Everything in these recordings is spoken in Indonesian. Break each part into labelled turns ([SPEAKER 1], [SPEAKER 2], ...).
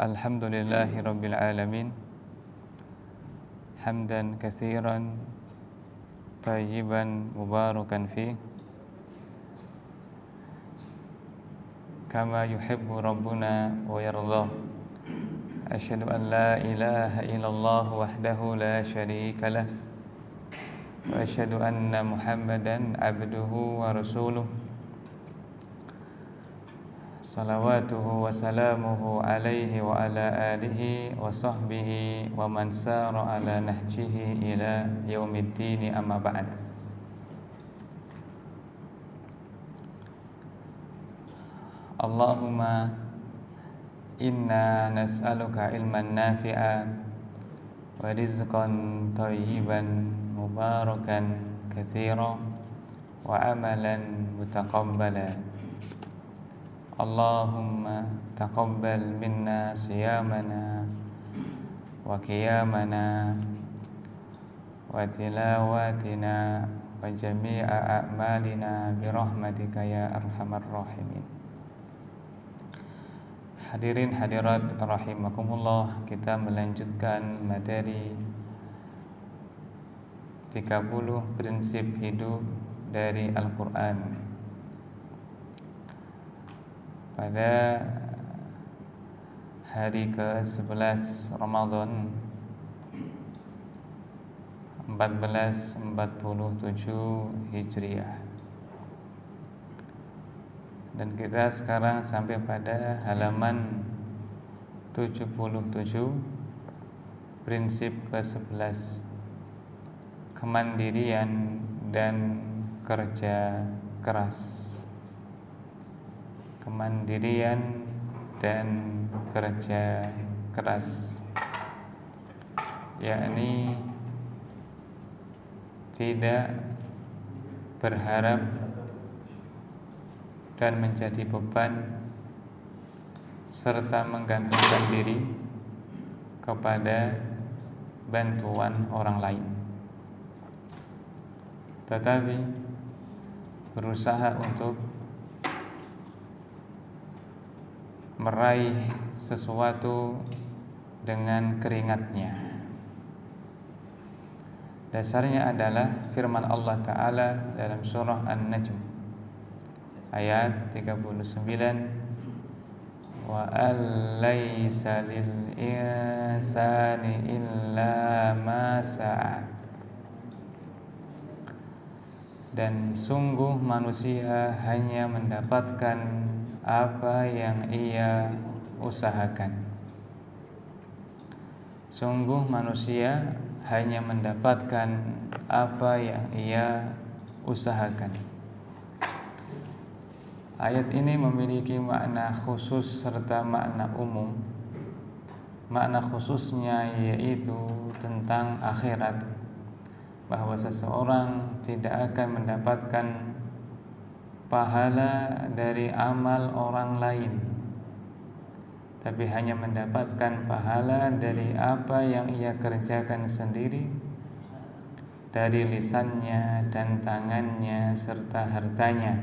[SPEAKER 1] Alhamdulillahi Rabbil Alamin. Hamdan katsiran tayyiban mubarakan fi kama yuhibbu Rabbuna wa yardah. Asyhadu an la ilaha illallah wahdahu la syarika lah, wa asyhadu anna Muhammadan abduhu wa rasuluh. Salawatuhu wa salamuhu alaihi wa ala alihi wa sahbihi wa man sara ala nahjihi ila yaumiddin, amma ba'd. Allahumma inna nas'aluka ilman nafi'a wa rizqan thayyiban mubarakan katsira wa amalan mutaqabbala. Allahumma taqabbal minna siyamana wa qiyamana wa tilawatina wa jami'a a'malina birahmatika ya arhamar rahimin. Hadirin hadirat rahimakumullah, kita melanjutkan materi 30 prinsip hidup dari Al-Quran. Pada hari ke-11 Ramadan 1447 Hijriah, dan kita sekarang sampai pada halaman 77, prinsip ke-11, kemandirian dan kerja keras. Kemandirian dan kerja keras, yakni tidak berharap dan menjadi beban serta menggantungkan diri kepada bantuan orang lain, tetapi berusaha untuk meraih sesuatu dengan keringatnya. Dasarnya adalah firman Allah Ta'ala dalam surah An-Najm ayat 39, wa allaysa lil insani illa ma sa'a, dan sungguh manusia hanya mendapatkan apa yang ia usahakan. Sungguh manusia hanya mendapatkan apa yang ia usahakan. Ayat ini memiliki makna khusus serta makna umum. Makna khususnya yaitu tentang akhirat, bahwa seseorang tidak akan mendapatkan pahala dari amal orang lain, tapi hanya mendapatkan pahala dari apa yang ia kerjakan sendiri, dari lisannya dan tangannya serta hartanya.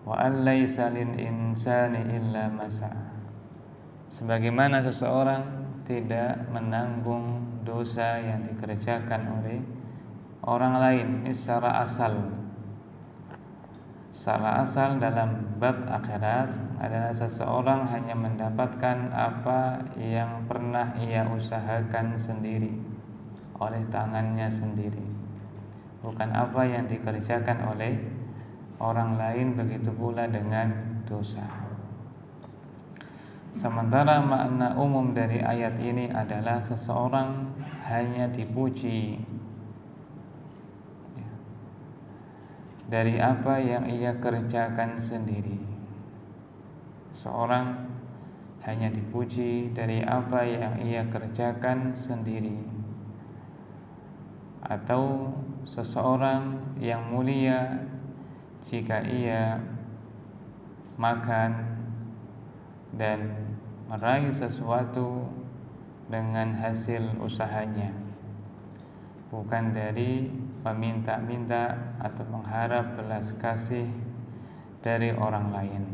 [SPEAKER 1] Wa allaysa lil insani illa ma sa'a, sebagaimana seseorang tidak menanggung dosa yang dikerjakan oleh orang lain. Ini secara asal dalam bab akhirat adalah seseorang hanya mendapatkan apa yang pernah ia usahakan sendiri oleh tangannya sendiri, bukan apa yang dikerjakan oleh orang lain. Begitu pula dengan dosa. Sementara makna umum dari ayat ini adalah seseorang hanya dipuji dari apa yang ia kerjakan sendiri. Seorang hanya dipuji dari apa yang ia kerjakan sendiri. Atau seseorang yang mulia jika ia makan dan meraih sesuatu dengan hasil usahanya, bukan dari meminta-minta atau mengharap belas kasih dari orang lain.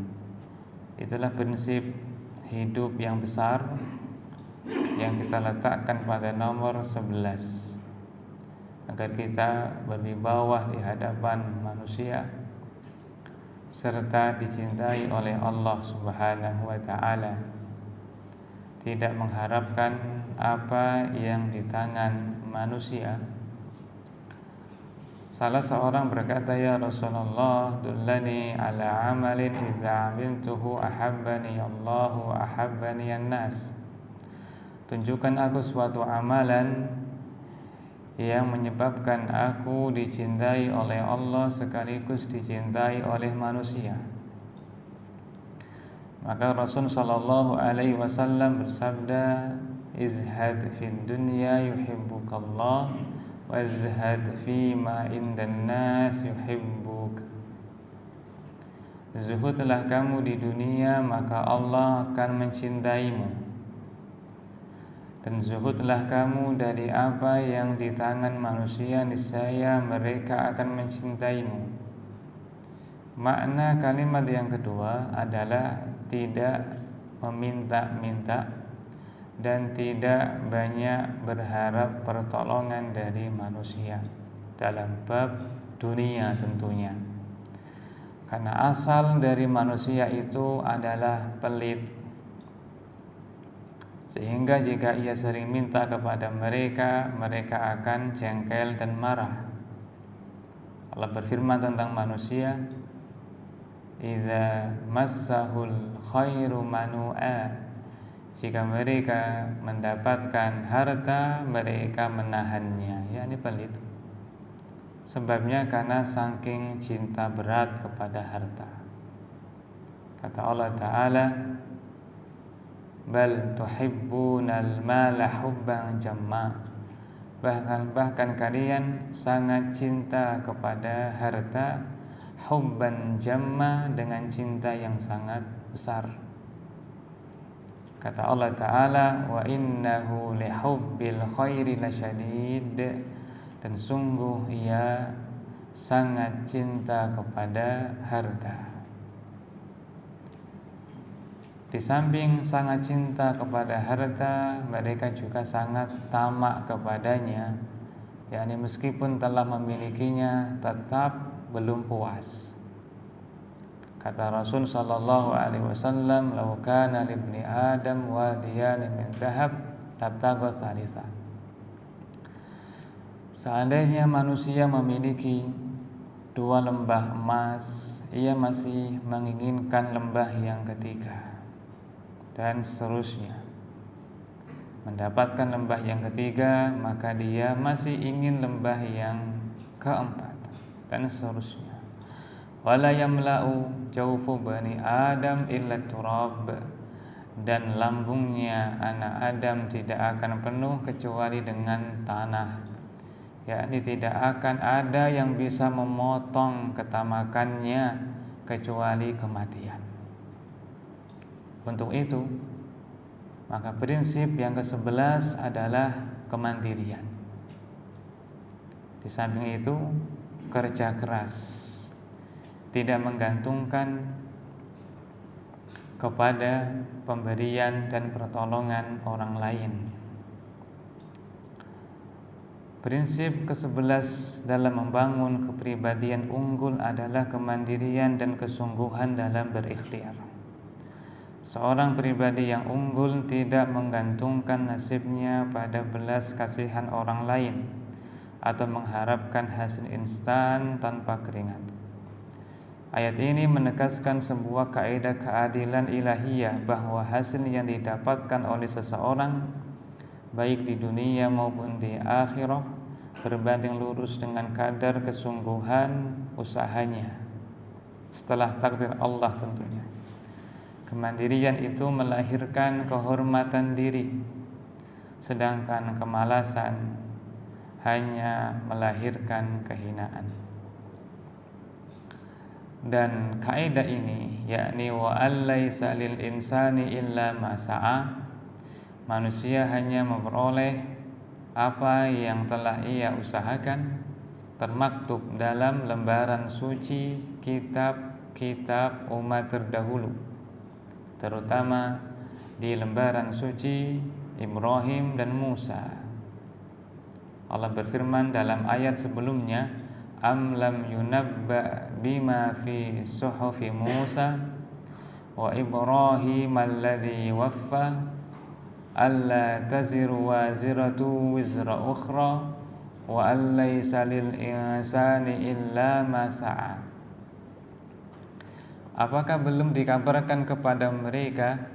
[SPEAKER 1] Itulah prinsip hidup yang besar yang kita letakkan pada nomor 11, agar kita berwibawa di hadapan manusia serta dicintai oleh Allah Subhanahu wa taala. Tidak mengharapkan apa yang di tangan manusia. Salah seorang berkata, "Ya Rasulullah, dullani ala amalin idza amiltuhu ahabbani Allahu wa ahabbani an-nas." Tunjukkan aku suatu amalan yang menyebabkan aku dicintai oleh Allah sekaligus dicintai oleh manusia. Maka Rasul sallallahu alaihi wasallam bersabda, "Izhad fid dunya yuhibbukallah, wazhad fi ma indan nas yuhibbuk." Zuhudlah kamu di dunia, maka Allah akan mencintaimu. Dan zuhudlah kamu dari apa yang di tangan manusia, niscaya mereka akan mencintaimu. Makna kalimat yang kedua adalah tidak meminta-minta dan tidak banyak berharap pertolongan dari manusia dalam bab dunia tentunya. Karena asal dari manusia itu adalah pelit, sehingga jika ia sering minta kepada mereka, mereka akan jengkel dan marah. Allah berfirman tentang manusia, "Idza massahul khairu manu'a." Jika mereka mendapatkan harta, mereka menahannya, yakni pelit. Sebabnya karena saking cinta berat kepada harta. Kata Allah Ta'ala, "Bal tuhibbunal mala hubban jamma." Bahkan kalian sangat cinta kepada harta, hubban jamma, dengan cinta yang sangat besar. Kata Allah Ta'ala, "Wa innahu lihubbil khairi lasyadid." Dan sungguh ia sangat cinta kepada harta. Di samping sangat cinta kepada harta, mereka juga sangat tamak kepadanya, yakni meskipun telah memilikinya tetap belum puas. Kata Rasul sallallahu alaihi wasallam, "Law kana libni Adam wadiyan min dhahab labtagha thalitha." Seandainya manusia memiliki 2 lembah emas, ia masih menginginkan lembah yang ketiga, dan seterusnya. Mendapatkan lembah yang ketiga, maka dia masih ingin lembah yang keempat, dan seterusnya. Wala yamla'u jawfu bani Adam illa turab. Dan lambungnya anak Adam tidak akan penuh kecuali dengan tanah, yakni tidak akan ada yang bisa memotong ketamakannya kecuali kematian. Untuk itu, maka prinsip yang ke-11 adalah kemandirian. Di samping itu, kerja keras, tidak menggantungkan kepada pemberian dan pertolongan orang lain. Prinsip ke-11 dalam membangun kepribadian unggul adalah kemandirian dan kesungguhan dalam berikhtiar. Seorang pribadi yang unggul tidak menggantungkan nasibnya pada belas kasihan orang lain atau mengharapkan hasil instan tanpa keringat. Ayat ini menegaskan sebuah kaidah keadilan ilahiyah, bahwa hasil yang didapatkan oleh seseorang baik di dunia maupun di akhirat berbanding lurus dengan kadar kesungguhan usahanya setelah takdir Allah tentunya. Kemandirian itu melahirkan kehormatan diri, sedangkan kemalasan hanya melahirkan kehinaan. Dan kaidah ini, yakni wa allaisa lil insani illa ma sa'a, manusia hanya memperoleh apa yang telah ia usahakan, termaktub dalam lembaran suci kitab-kitab umat terdahulu. terutama di lembaran suci Ibrahim dan Musa. Allah berfirman dalam ayat sebelumnya, am lam yunabba bima fi suhufi Musa wa Ibrahim alladhi waffa alla taziru waziratu wizra ukhra wa an laysa lil insani illa ma sa'a. Apakah belum dikabarkan kepada mereka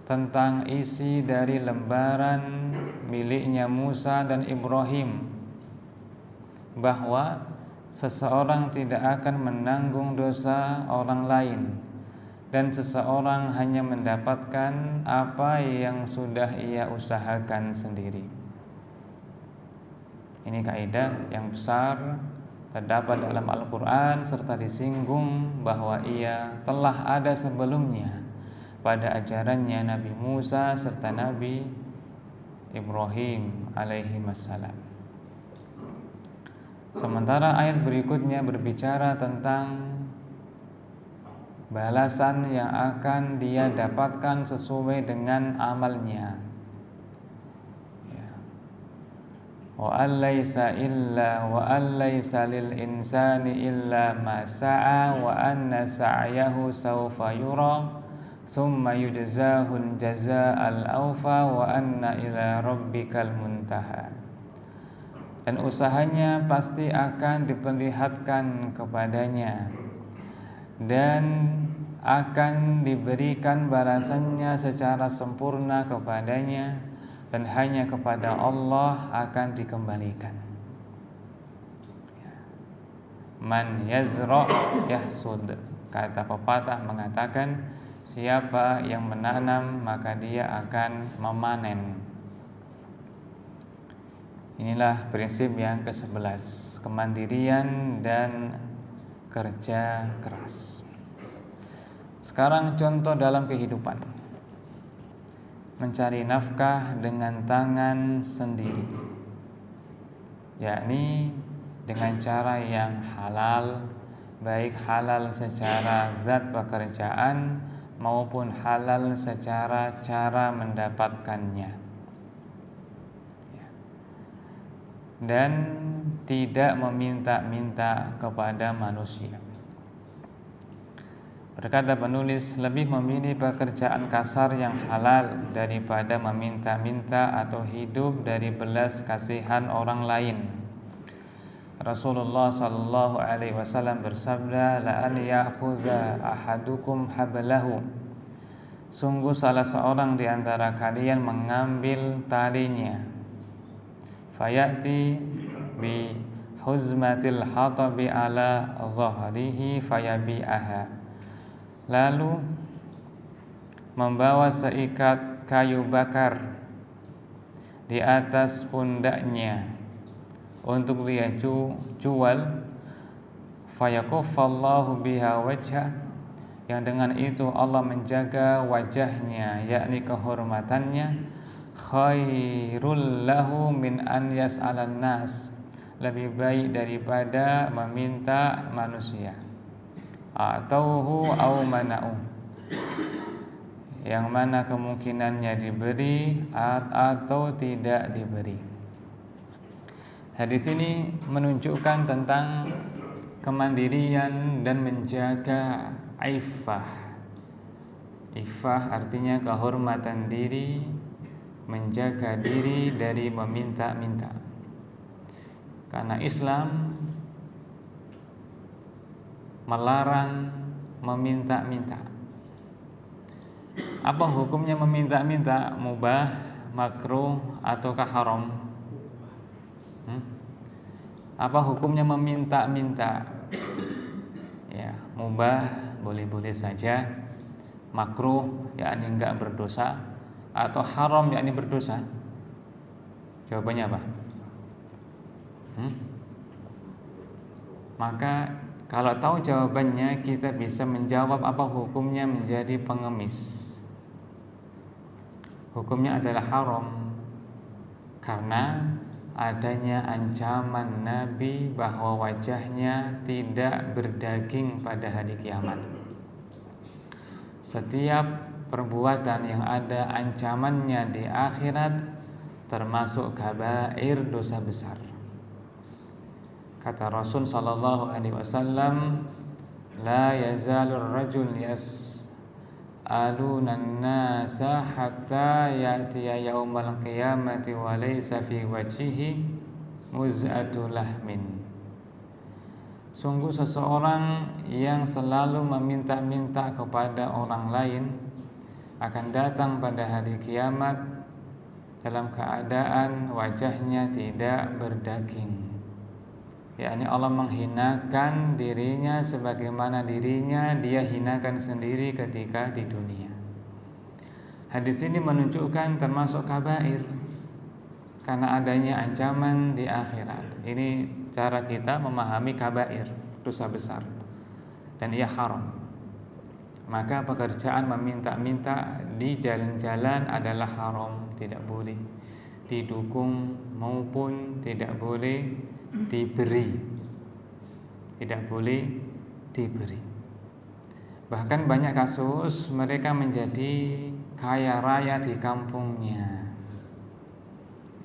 [SPEAKER 1] tentang isi dari lembaran miliknya Musa dan Ibrahim, bahwa seseorang tidak akan menanggung dosa orang lain dan seseorang hanya mendapatkan apa yang sudah ia usahakan sendiri. Ini kaidah yang besar terdapat dalam Al-Quran serta disinggung bahwa ia telah ada sebelumnya pada ajarannya Nabi Musa serta Nabi Ibrahim alaihi wassalam. Sementara ayat berikutnya berbicara tentang balasan yang akan dia dapatkan sesuai dengan amalnya. Wa allaysa lil insani illa ma sa'a wa anna sa'yahu sawfa yura thumma yujzahul jazaa'al awfa wa anna ila rabbikal muntaha. Dan usahanya pasti akan diperlihatkan kepadanya dan akan diberikan balasannya secara sempurna kepadanya, dan hanya kepada Allah akan dikembalikan. Man yazra' yahsud. Kata pepatah mengatakan, siapa yang menanam maka dia akan memanen. Inilah prinsip yang ke-11, kemandirian dan kerja keras. Sekarang contoh dalam kehidupan. Mencari nafkah dengan tangan sendiri, yakni dengan cara yang halal, baik halal secara zat pekerjaan maupun halal secara cara mendapatkannya, dan tidak meminta-minta kepada manusia. Berkata penulis, lebih memilih pekerjaan kasar yang halal daripada meminta-minta atau hidup dari belas kasihan orang lain. Rasulullah sallallahu alaihi wasallam bersabda, la an ya'khudha ahadukum hablahu. Sungguh salah seorang di antara kalian mengambil talinya, fayati bi huzmatil hatabi ala dhahrihi fayabi'aha, lalu membawa seikat kayu bakar di atas pundaknya untuk dia jual, fayakuffallahu biha wajhah, yang dengan itu Allah menjaga wajahnya, yakni kehormatannya, khairul lahu min an yas'alan nas, lebih baik daripada meminta manusia. Atauhu au mana'u, yang mana kemungkinannya diberi atau tidak diberi. Hadis ini menunjukkan tentang kemandirian dan menjaga iffah. Iffah artinya kehormatan diri, menjaga diri dari meminta-minta. Karena Islam melarang meminta-minta. Apa hukumnya meminta-minta? Mubah, makruh, ataukah haram? Apa hukumnya meminta-minta? Ya, mubah, boleh-boleh saja. Makruh, yakni enggak berdosa. Atau haram, yakni berdosa. Jawabannya apa? Maka kalau tahu jawabannya, kita bisa menjawab apa hukumnya menjadi pengemis. Hukumnya adalah haram, karena adanya ancaman Nabi bahwa wajahnya tidak berdaging pada hari kiamat. setiap perbuatan yang ada ancamannya di akhirat termasuk kabair, dosa besar. Kata Rasul sallallahu alaihi wasallam, la yazalur rajul yas'aluna an-nasa hatta ya'tiya yaumal qiyamati wa laysa fi wajhihi muz'atu lahmin. Sungguh seseorang yang selalu meminta-minta kepada orang lain akan datang pada hari kiamat dalam keadaan wajahnya tidak berdaging. Yakni Allah menghinakan dirinya sebagaimana dirinya dia hinakan sendiri ketika di dunia. Hadis ini menunjukkan termasuk kabair karena adanya ancaman di akhirat. Ini cara kita memahami kabair, dosa besar, dan ia haram. Maka pekerjaan meminta-minta di jalan-jalan adalah haram, tidak boleh didukung maupun tidak boleh diberi. Tidak boleh diberi. Bahkan banyak kasus mereka menjadi kaya raya di kampungnya.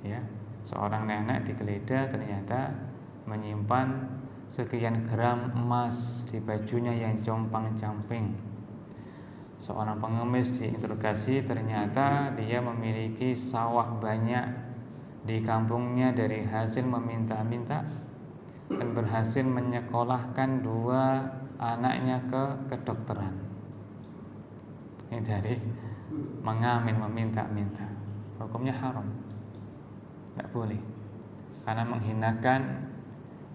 [SPEAKER 1] Ya, seorang nenek digeledah ternyata menyimpan sekian gram emas di bajunya yang compang-camping. Seorang pengemis diinterogasi, ternyata dia memiliki sawah banyak di kampungnya dari hasil meminta-minta dan berhasil menyekolahkan 2 anaknya ke kedokteran. Ini dari mengamin, meminta-minta. Hukumnya haram, tidak boleh, karena menghinakan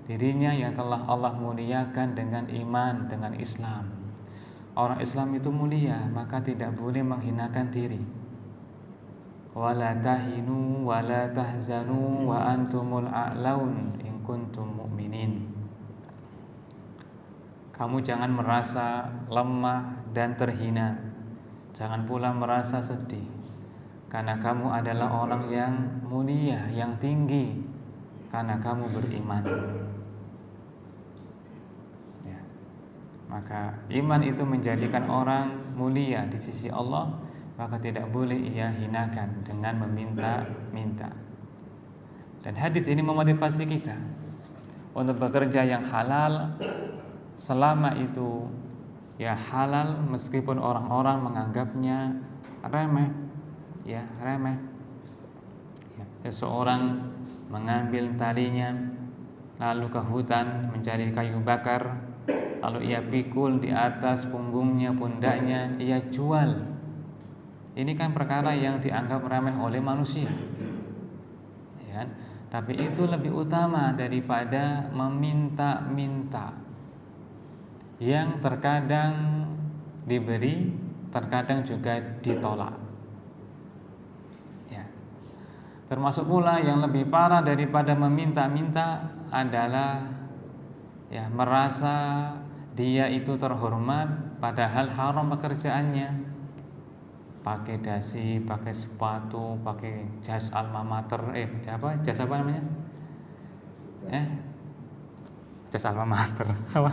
[SPEAKER 1] dirinya yang telah Allah muliakan dengan iman, dengan Islam. Orang Islam itu mulia, maka tidak boleh menghinakan diri. Wala tahinu wala tahzanu wa antumul a'laun in kuntum mu'minin. Kamu jangan merasa lemah dan terhina, jangan pula merasa sedih, karena kamu adalah orang yang mulia, yang tinggi, karena kamu beriman. Ya. Maka iman itu menjadikan orang mulia di sisi Allah, maka tidak boleh ia hinakan dengan meminta-minta. Dan hadis ini memotivasi kita untuk bekerja yang halal selama itu ya halal, meskipun orang-orang menganggapnya remeh. Ya, remeh. Ya, seseorang mengambil talinya lalu ke hutan mencari kayu bakar, lalu ia pikul di atas punggungnya, pundaknya, ia jual. Ini kan perkara yang dianggap remeh oleh manusia, ya. Tapi itu lebih utama daripada meminta-minta, yang terkadang diberi, terkadang juga ditolak. Ya. Termasuk pula yang lebih parah daripada meminta-minta adalah ya merasa dia itu terhormat padahal haram pekerjaannya. Pakai dasi, pakai sepatu, pakai jas alma mater, jas apa namanya? Jas alma mater. Apa?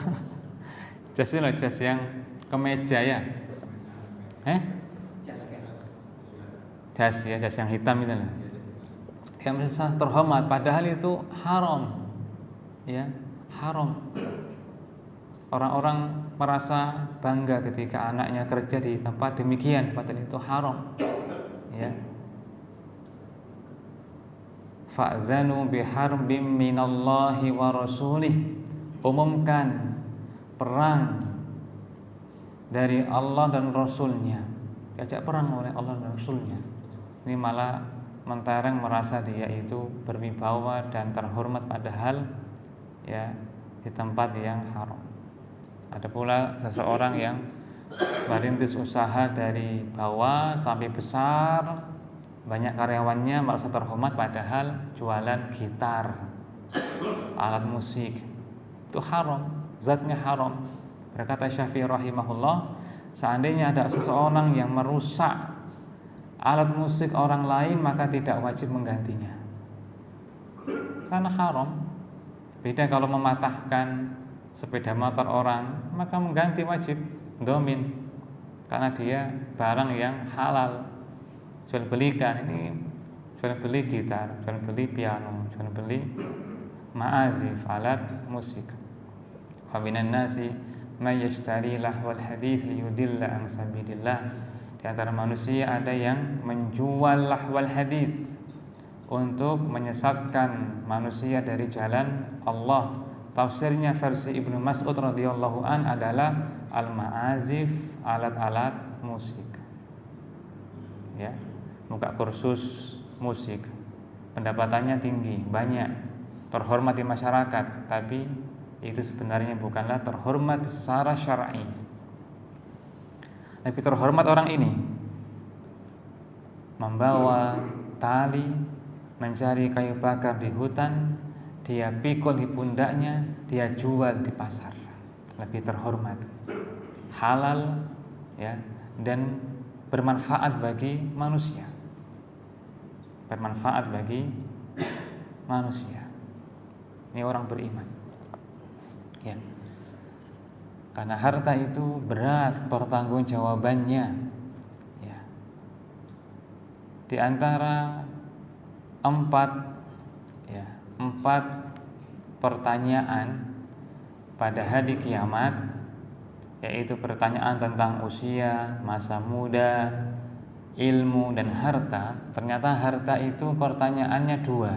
[SPEAKER 1] Jas itu loh, jas yang kemeja ya. Jas yang hitam itu loh. Yang merasa terhormat padahal itu haram. Ya, haram. Orang-orang merasa bangga ketika anaknya kerja di tempat demikian, padahal itu haram. Ya. Fa'zanu biharbim minallahi wa rasulih. Umumkan perang dari Allah dan Rasulnya. Diajak perang oleh Allah dan Rasulnya. Ini malah mentereng merasa dia itu berwibawa dan terhormat padahal ya di tempat yang haram. Ada pula seseorang yang merintis usaha dari bawah sampai besar, banyak karyawannya, merasa terhormat padahal jualan gitar, alat musik. Itu haram, zatnya haram. Berkata Syafi'i rahimahullah, seandainya ada seseorang yang merusak alat musik orang lain, maka tidak wajib menggantinya, karena haram. Beda kalau mematahkan sepeda motor orang, maka mengganti wajib, domin. karena dia barang yang halal. Jual belikan ini, jual beli gitar, jual beli piano, jual beli ma'azif, alat musik. Wa minan nasi may yashtari lahwal hadis liyudilla an sabilillah. Di antara manusia ada yang menjual lahwal hadis untuk menyesatkan manusia dari jalan Allah. Tafsirnya versi Ibnu Mas'ud radhiyallahu an adalah al-ma'azif, alat-alat musik. Ya, buka kursus musik, pendapatannya tinggi, banyak, terhormat di masyarakat, tapi itu sebenarnya bukanlah terhormat secara syar'i. Lebih terhormat orang ini membawa tali, mencari kayu bakar di hutan, dia pikul di pundaknya, dia jual di pasar. Lebih terhormat, halal, ya, dan bermanfaat bagi manusia. Bermanfaat bagi manusia. Ini orang beriman. Ya. Karena harta itu berat pertanggungjawabannya. Ya. Di antara empat pertanyaan pada hari kiamat, yaitu pertanyaan tentang usia, masa muda, ilmu, dan harta. Ternyata harta itu pertanyaannya dua,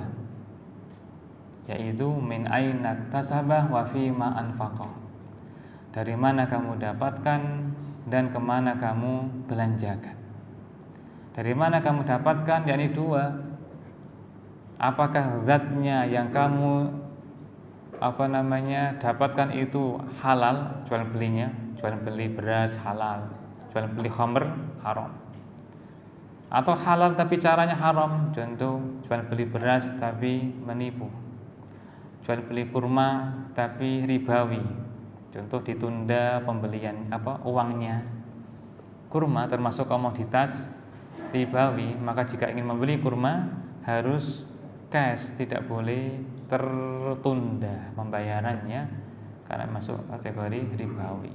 [SPEAKER 1] yaitu min aina iktasabah wa fima anfaqah. Dari mana kamu dapatkan dan kemana kamu belanjakan. Dari mana kamu dapatkan, yakni dua, apakah zatnya yang kamu dapatkan itu halal, jual belinya, jual beli beras halal, jual beli khamr haram, atau halal tapi caranya haram, contoh jual beli beras tapi menipu, jual beli kurma tapi ribawi, contoh ditunda pembelian uangnya. Kurma termasuk komoditas ribawi, maka jika ingin membeli kurma harus cash, tidak boleh tertunda pembayarannya karena masuk kategori ribawi.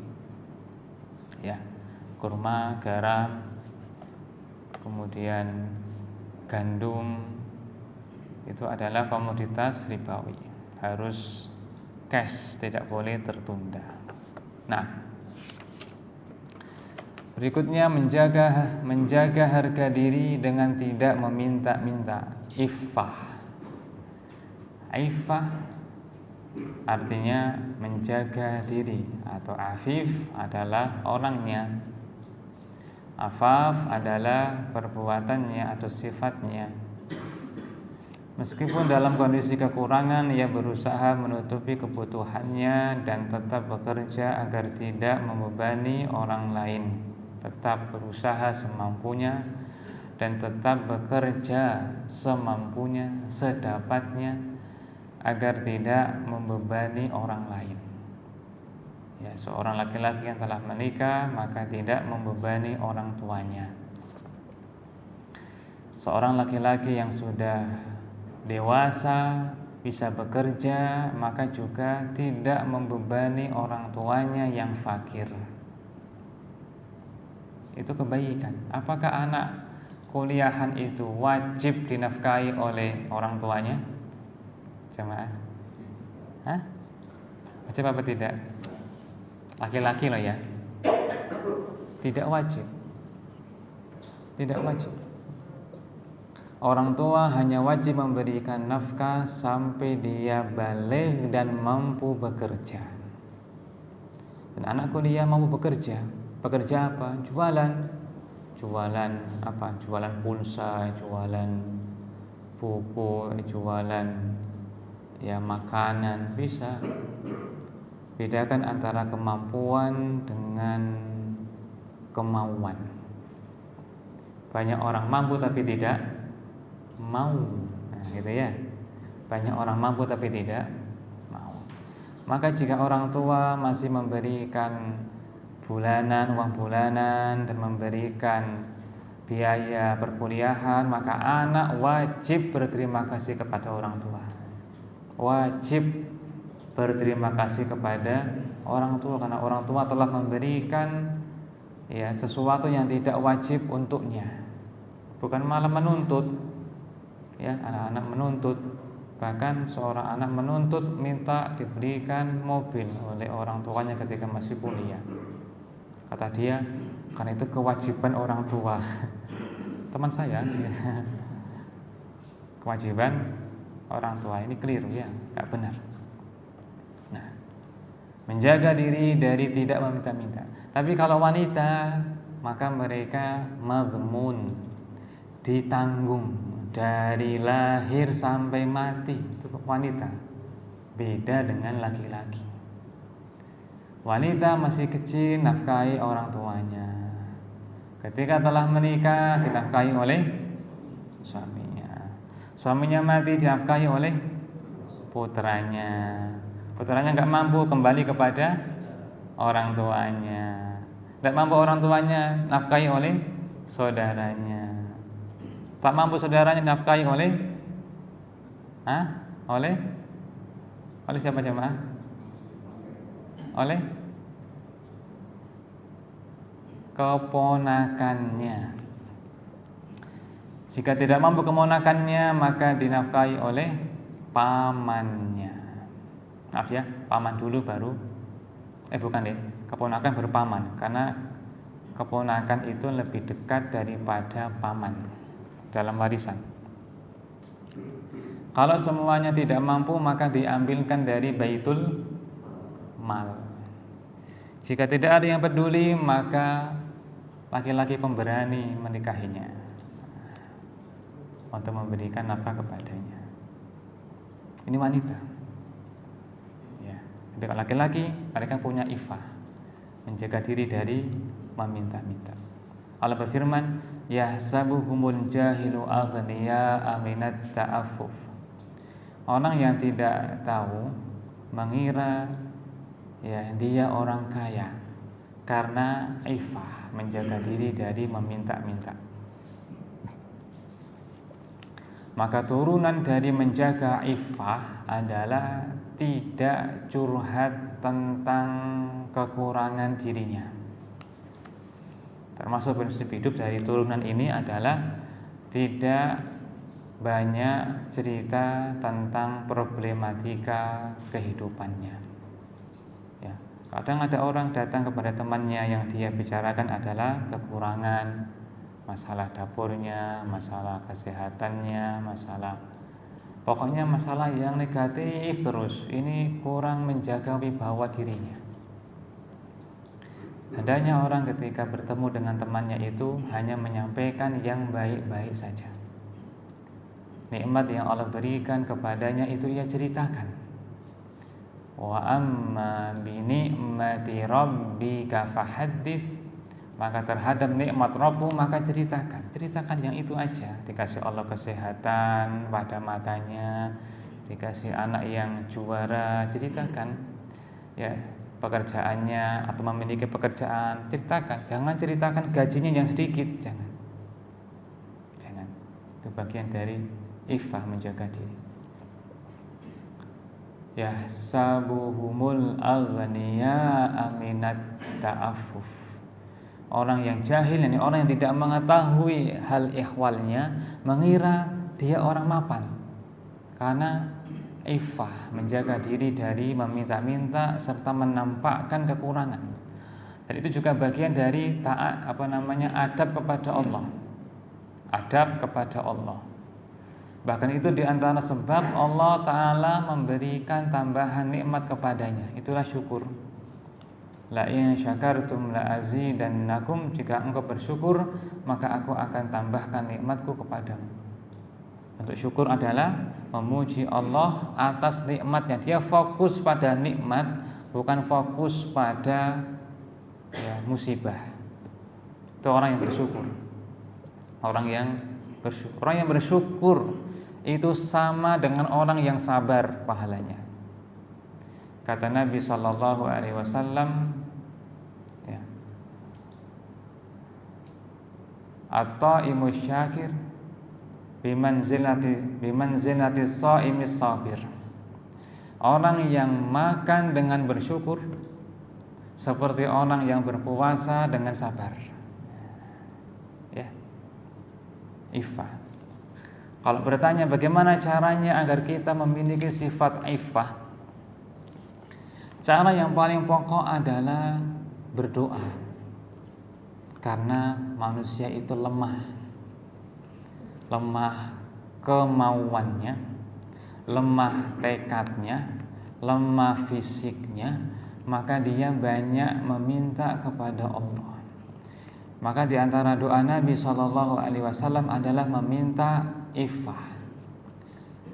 [SPEAKER 1] Ya, kurma, garam, kemudian gandum itu adalah komoditas ribawi, harus cash, tidak boleh tertunda. Nah, berikutnya menjaga harga diri dengan tidak meminta-minta, iffah. Iffah artinya menjaga diri, atau afif adalah orangnya, afaf adalah perbuatannya atau sifatnya. Meskipun dalam kondisi kekurangan, ia berusaha menutupi kebutuhannya dan tetap bekerja agar tidak membebani orang lain. Tetap berusaha semampunya dan tetap bekerja semampunya, sedapatnya, agar tidak membebani orang lain. Ya, seorang laki-laki yang telah menikah maka tidak membebani orang tuanya. Seorang laki-laki yang sudah dewasa, bisa bekerja, maka juga tidak membebani orang tuanya yang fakir. Itu kebaikan. Apakah anak kuliahan itu wajib dinafkahi oleh orang tuanya? Jamaah, wajib apa tidak? Laki-laki loh ya, tidak wajib. Tidak wajib. Orang tua hanya wajib memberikan nafkah sampai dia balik dan mampu bekerja. Dan anak kuliah mampu bekerja. Bekerja apa? Jualan. Jualan apa? Jualan pulsa, jualan buku, jualan makanan, bisa. Bedakan antara kemampuan dengan kemauan. Banyak orang mampu tapi tidak mau, gitu ya. Banyak orang mampu tapi tidak mau. Maka jika orang tua masih memberikan uang bulanan dan memberikan biaya perkuliahan, maka anak wajib berterima kasih kepada orang tua. Wajib berterima kasih kepada orang tua karena orang tua telah memberikan ya sesuatu yang tidak wajib untuknya. Bukan malah menuntut. Ya, anak-anak menuntut. Bahkan seorang anak menuntut minta dibelikan mobil oleh orang tuanya ketika masih kuliah. Kata dia, kan itu kewajiban orang tua. Teman saya, ya. Kewajiban orang tua ini keliru, ya, nggak benar. Nah, menjaga diri dari tidak meminta-minta. Tapi kalau wanita, maka mereka mazmun, ditanggung dari lahir sampai mati. Itu wanita, beda dengan laki-laki. Wanita masih kecil nafkahi orang tuanya. Ketika telah menikah dinafkahi oleh suaminya. Suaminya mati dinafkahi oleh putranya. Putranya nggak mampu kembali kepada orang tuanya. Nggak mampu orang tuanya nafkahi oleh saudaranya. Tak mampu saudaranya nafkahi oleh oleh siapa jemaah? Oleh keponakannya. Jika tidak mampu keponakannya, maka dinafkahi oleh pamannya. Maaf ya, paman dulu baru bukan deh, keponakan baru paman, karena keponakan itu lebih dekat daripada paman dalam warisan. Kalau semuanya tidak mampu, maka diambilkan dari baitul mal. Jika tidak ada yang peduli, maka laki-laki pemberani menikahinya untuk memberikan nafkah kepadanya. Ini wanita. Ya. Tapi kalau laki-laki, mereka punya ifah, menjaga diri dari meminta-minta. Allah berfirman, yahsabuhumul jahilu aghniya aminat ta'affuf. Orang yang tidak tahu mengira ya dia orang kaya karena ifah, menjaga diri dari meminta-minta. Maka turunan dari menjaga ifah adalah tidak curhat tentang kekurangan dirinya. Termasuk prinsip hidup dari turunan ini adalah tidak banyak cerita tentang problematika kehidupannya. Ya, kadang ada orang datang kepada temannya yang dia bicarakan adalah kekurangan, masalah dapurnya, masalah kesehatannya, pokoknya masalah yang negatif terus. Ini kurang menjaga wibawa dirinya. Adanya orang ketika bertemu dengan temannya itu hanya menyampaikan yang baik-baik saja. Nikmat yang Allah berikan kepadanya itu ia ceritakan. Wa amma bi ni'mati rabbika fahaddits. Maka terhadap nikmat Rabbu maka ceritakan yang itu aja. Dikasih Allah kesehatan pada matanya, dikasih anak yang juara, ceritakan ya pekerjaannya atau memiliki pekerjaan, ceritakan. Jangan ceritakan gajinya yang sedikit, jangan. Itu bagian dari ifah, menjaga diri. Ya sabuhumul aghniya aminat ta'affuf. Orang yang jahil, ini orang yang tidak mengetahui hal ihwalnya, mengira dia orang mapan karena ifah, menjaga diri dari meminta-minta serta menampakkan kekurangan. Dan itu juga bagian dari taat adab kepada Allah. Adab kepada Allah. Bahkan itu diantara sebab Allah Ta'ala memberikan tambahan nikmat kepadanya. Itulah syukur. La in syakartum la azidannakum. Jika engkau bersyukur, maka aku akan tambahkan nikmatku kepadamu. Untuk syukur adalah memuji Allah atas nikmatnya. Dia fokus pada nikmat, bukan fokus pada musibah. Itu orang yang bersyukur. Orang yang bersyukur itu sama dengan orang yang sabar pahalanya. Kata Nabi sallallahu alaihi wasallam, ya, at-taimus syakir bimanzilati shaimis sabir. Orang yang makan dengan bersyukur seperti orang yang berpuasa dengan sabar. Ya. Iffah. Kalau bertanya bagaimana caranya agar kita memiliki sifat iffah, cara yang paling pokok adalah berdoa. Karena manusia itu lemah kemauannya, lemah tekadnya, lemah fisiknya, maka dia banyak meminta kepada Allah. Maka di antara doa Nabi SAW adalah meminta iffah.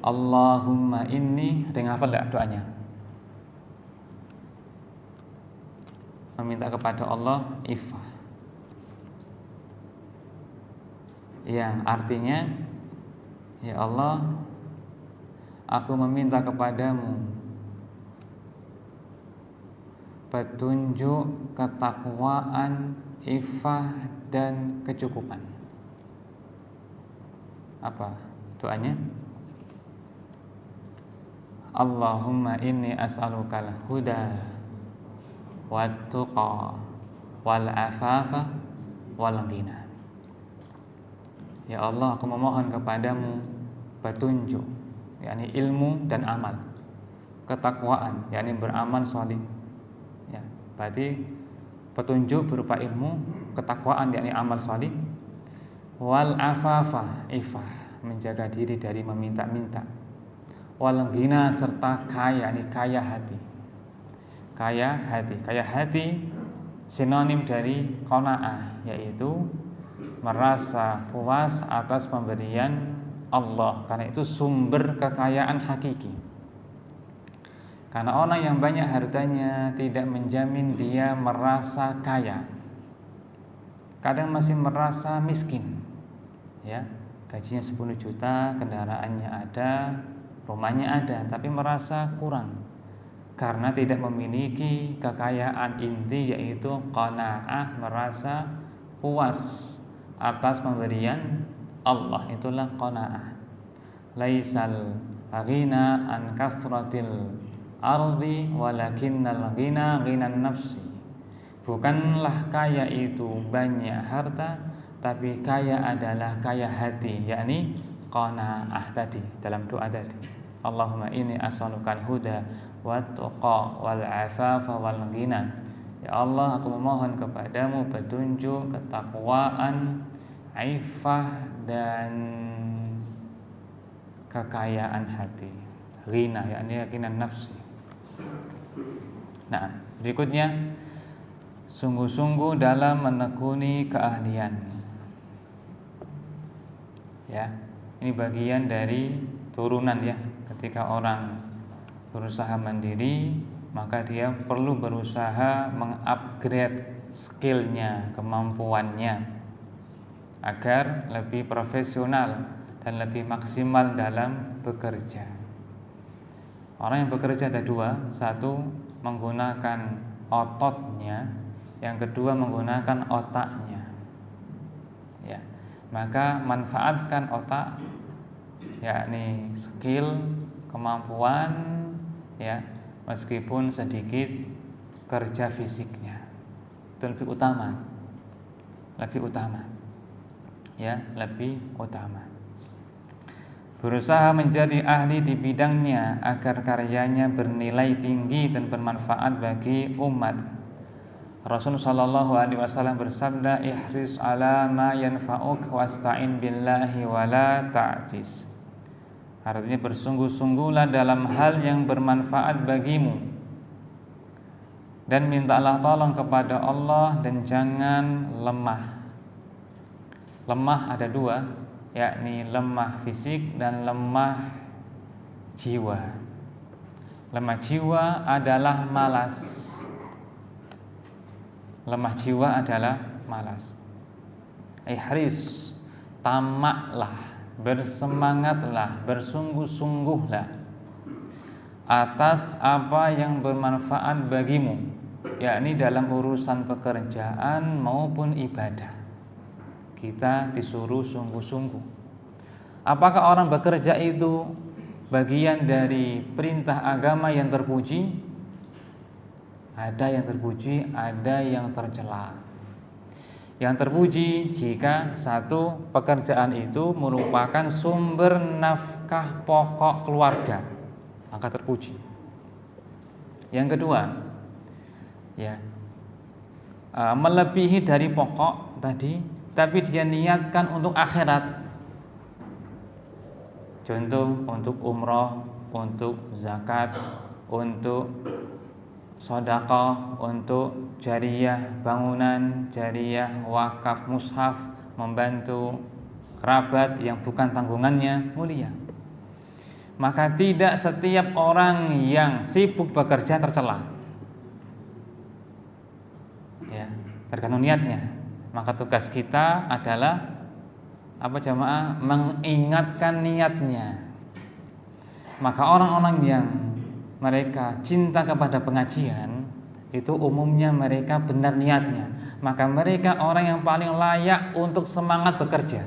[SPEAKER 1] Allahumma inni, ada yang hafal enggak doanya? Meminta kepada Allah iffah, yang artinya, ya Allah, aku meminta kepadamu petunjuk, ketakwaan, iffah dan kecukupan. Apa doanya? Allahumma inni as'alukal huda wat tuqa wal afafa wal ghina. Ya Allah, aku memohon kepadamu petunjuk, yakni ilmu dan amal, ketakwaan, yakni beramal shalih. Ya, berarti petunjuk berupa ilmu, ketakwaan yakni amal shalih, wal afafa, iffah, menjaga diri dari meminta-minta, wal ghina, serta kaya, yakni kaya hati. Kaya hati sinonim dari qanaah, yaitu merasa puas atas pemberian Allah, karena itu sumber kekayaan hakiki. Karena orang yang banyak hartanya tidak menjamin dia merasa kaya. Kadang masih merasa miskin. Ya, gajinya 10 juta, kendaraannya ada, rumahnya ada, tapi merasa kurang. Karena tidak memiliki kekayaan inti, yaitu qanaah, merasa puas atas pemberian Allah. Itulah qanaah. Laisal ghina an kasratil ardi walakinnal ghina ghinan nafsi. Bukanlah kaya itu banyak harta, tapi kaya adalah kaya hati, yakni qanaah tadi dalam doa tadi. Allahumma inni as'alukal huda wat tuqa wal afafa wal ghina. Ya Allah, aku memohon kepadamu petunjuk, ketakwaan, iffah dan kekayaan hati. Ghina, yakni ghinan nafsi. Nah, berikutnya, sungguh-sungguh dalam menekuni keahlian. Ya, ini bagian dari turunan ya. Ketika orang berusaha mandiri, maka dia perlu berusaha mengupgrade skillnya, kemampuannya, agar lebih profesional dan lebih maksimal dalam bekerja. Orang yang bekerja ada dua, satu menggunakan ototnya, yang kedua menggunakan otaknya. Ya, maka manfaatkan otak, yakni skill, kemampuan, ya, meskipun sedikit kerja fisiknya, itu lebih utama, ya, lebih utama. Berusaha menjadi ahli di bidangnya agar karyanya bernilai tinggi dan bermanfaat bagi umat. Rasulullah Shallallahu Alaihi Wasallam bersabda, ihris ala ma yanfa'uk wasta'in billahi wala ta'jiz. Artinya bersungguh-sungguhlah dalam hal yang bermanfaat bagimu, dan mintalah tolong kepada Allah dan jangan lemah. Lemah ada dua, yakni lemah fisik dan lemah jiwa. Lemah jiwa adalah malas. Lemah jiwa adalah malas. Ihris, tamaklah, bersemangatlah, bersungguh-sungguhlah atas apa yang bermanfaat bagimu, yakni dalam urusan pekerjaan maupun ibadah. Kita disuruh sungguh-sungguh. Apakah orang bekerja itu bagian dari perintah agama yang terpuji? Ada yang terpuji, ada yang tercela. Yang terpuji jika satu, pekerjaan itu merupakan sumber nafkah pokok keluarga, maka terpuji. Yang kedua, ya, melebihi dari pokok tadi, tapi dia niatkan untuk akhirat. Contoh untuk umroh, untuk zakat, untuk sedekah, untuk jariyah bangunan, jariyah wakaf mushaf, membantu kerabat yang bukan tanggungannya, mulia. Maka tidak setiap orang yang sibuk bekerja tercela. Ya, tergantung niatnya. Maka tugas kita adalah apa jamaah? Mengingatkan niatnya. Maka orang-orang yang mereka cinta kepada pengajian, itu umumnya mereka benar niatnya. Maka mereka orang yang paling layak untuk semangat bekerja,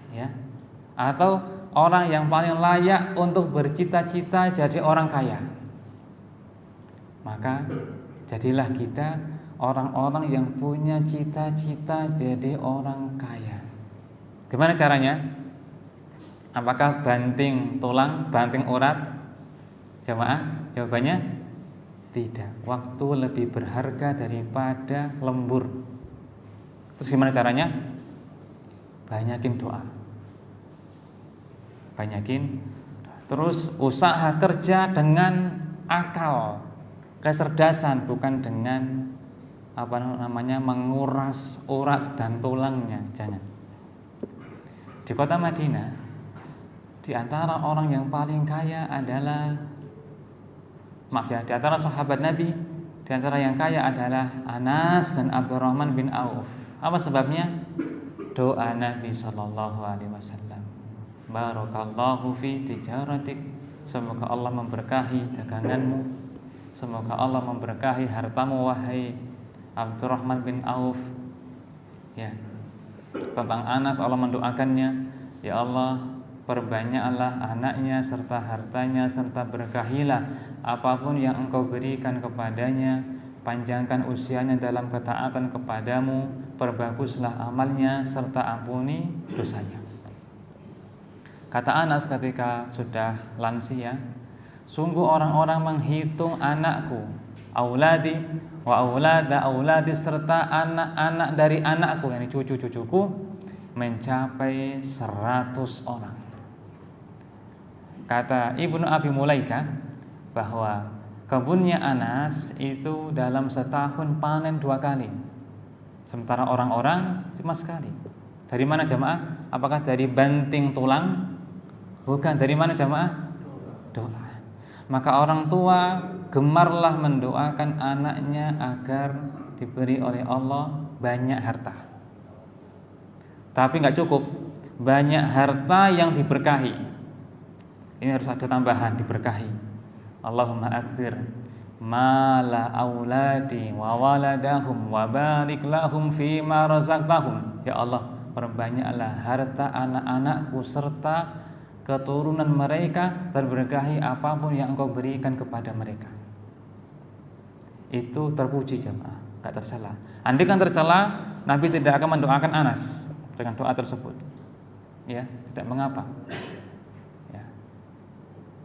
[SPEAKER 1] ya. Atau orang yang paling layak untuk bercita-cita jadi orang kaya. Maka jadilah kita orang-orang yang punya cita-cita jadi orang kaya. Gimana caranya? Apakah banting tulang, banting urat? Jamaah, jawabannya tidak. Waktu lebih berharga daripada lembur. Terus gimana caranya? Banyakin doa. Banyakin. Terus usaha kerja dengan akal, kecerdasan, bukan dengan menguras urat dan tulangnya. Jangan. Di kota Madinah, di antara orang yang paling kaya adalah di antara sahabat Nabi, di antara yang kaya adalah Anas dan Abdurrahman bin Auf. Apa sebabnya? Doa Nabi sallallahu alaihi wasallam. Barakallahu fi tijaratik. Semoga Allah memberkahi daganganmu. Semoga Allah memberkahi hartamu wahai Abdurrahman bin Auf. Ya. Tentang Anas Allah mendoakannya, ya Allah, perbanyaklah anaknya serta hartanya serta berkahilah apapun yang engkau berikan kepadanya, panjangkan usianya dalam ketaatan kepadamu, perbaguslah amalnya serta ampuni dosanya. Kata Anas ketika sudah lansia, sungguh orang-orang menghitung anakku, auladi wa aulada auladi, serta anak-anak dari anakku, yakni cucu-cucuku, mencapai 100 orang. Kata Ibnu Abi Mulaika bahwa kebunnya Anas itu dalam setahun panen 2 kali, sementara orang-orang cuma sekali. Dari mana jamaah? Apakah dari banting tulang? Bukan. Dari mana jamaah? Doa. Maka orang tua gemarlah mendoakan anaknya agar diberi oleh Allah banyak harta. Tapi nggak cukup, banyak harta yang diberkahi. Ini harus ada tambahan, diberkahi. Allahumma aktsir mala auladi wa waladahum wa barik lahum fima razaqtahum. Ya Allah, perbanyaklah harta anak-anakku serta keturunan mereka, terberkahi apapun yang engkau berikan kepada mereka. Itu terpuji jamaah, gak tercela. Andai kan tercela, Nabi tidak akan mendoakan Anas dengan doa tersebut. Ya, tidak mengapa. Ya.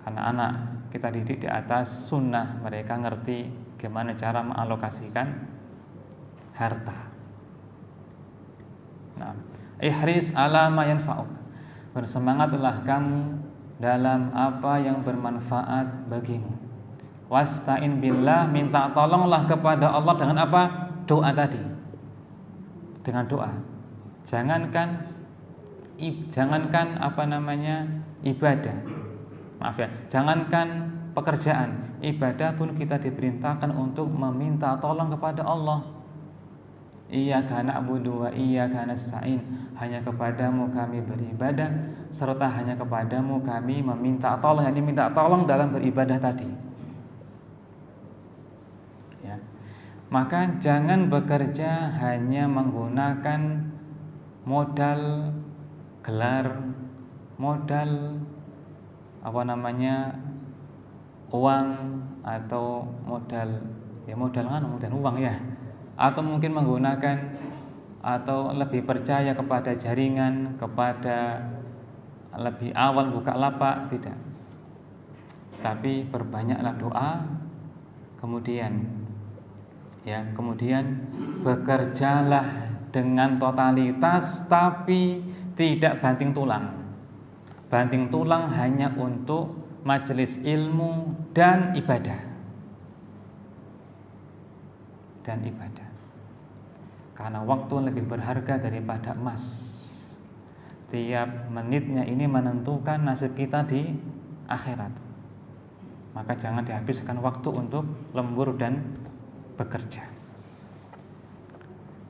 [SPEAKER 1] Karena anak kita didik di atas sunnah, mereka ngerti gimana cara mengalokasikan harta. Nah, ihris ala ma yanfa'uk. Bersemangatlah kamu dalam apa yang bermanfaat bagimu. Wasta'in billah, minta tolonglah kepada Allah dengan apa? Doa tadi. Dengan doa. Jangankan ibadah. Maaf ya, jangankan pekerjaan, ibadah pun kita diperintahkan untuk meminta tolong kepada Allah. Iyyaka na'budu wa iyyaka nasta'in. Hanya kepadamu kami beribadah, serta hanya kepadamu kami meminta tolong. Yani minta tolong dalam beribadah tadi. Ya. Maka jangan bekerja hanya menggunakan modal gelar, modal uang atau modal uang ya, atau mungkin menggunakan atau lebih percaya kepada jaringan, kepada lebih awal buka lapak, tidak. Tapi perbanyaklah doa, kemudian bekerjalah dengan totalitas tapi tidak banting tulang. Banting tulang hanya untuk majelis ilmu dan ibadah. Karena waktu lebih berharga daripada emas. Tiap menitnya ini menentukan nasib kita di akhirat. Maka jangan dihabiskan waktu untuk lembur dan bekerja.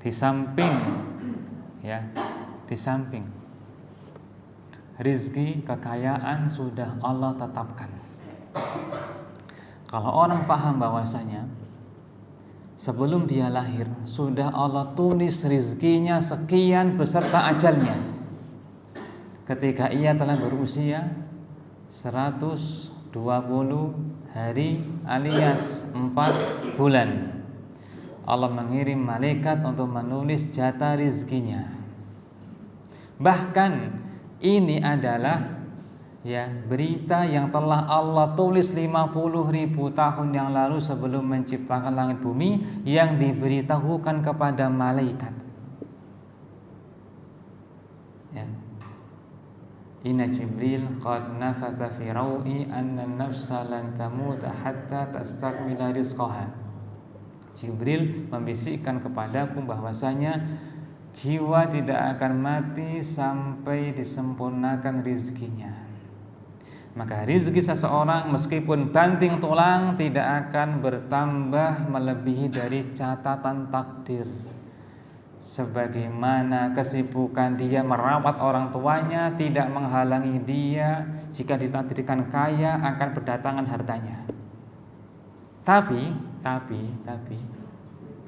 [SPEAKER 1] Di samping rizki, kekayaan sudah Allah tetapkan. Kalau orang paham bahwasanya sebelum dia lahir sudah Allah tulis rizkinya sekian beserta ajalnya. Ketika ia telah berusia 120 hari alias 4 bulan, Allah mengirim malaikat untuk menulis jatah rizkinya. Bahkan ini adalah berita yang telah Allah tulis 50.000 tahun yang lalu sebelum menciptakan langit bumi, yang diberitahukan kepada malaikat. Inna Jibril qad nafasa fi rawi anna nafsa lan tamuta hatta tastakmila rizqaha. Jibril membisikkan kepadaku bahwasanya jiwa tidak akan mati sampai disempurnakan rizkinya. Maka rizki seseorang meskipun banting tulang tidak akan bertambah melebihi dari catatan takdir. Sebagaimana kesibukan dia merawat orang tuanya tidak menghalangi dia jika ditakdirkan kaya akan berdatangan hartanya. Tapi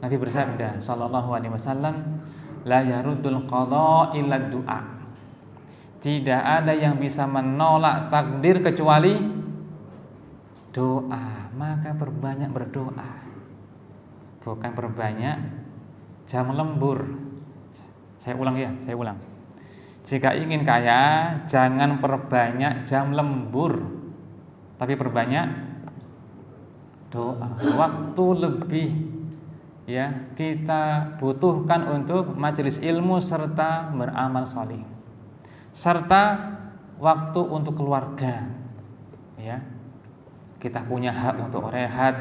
[SPEAKER 1] Nabi bersabda sallallahu alaihi wasallam, la yaruddul qada illa du'a. Tidak ada yang bisa menolak takdir kecuali doa. Maka perbanyak berdoa, bukan perbanyak jam lembur. Saya ulang. Jika ingin kaya, jangan perbanyak jam lembur, tapi perbanyak doa. Waktu lebih kita butuhkan untuk majelis ilmu serta beramal salih, serta waktu untuk keluarga. Kita punya hak untuk rehat,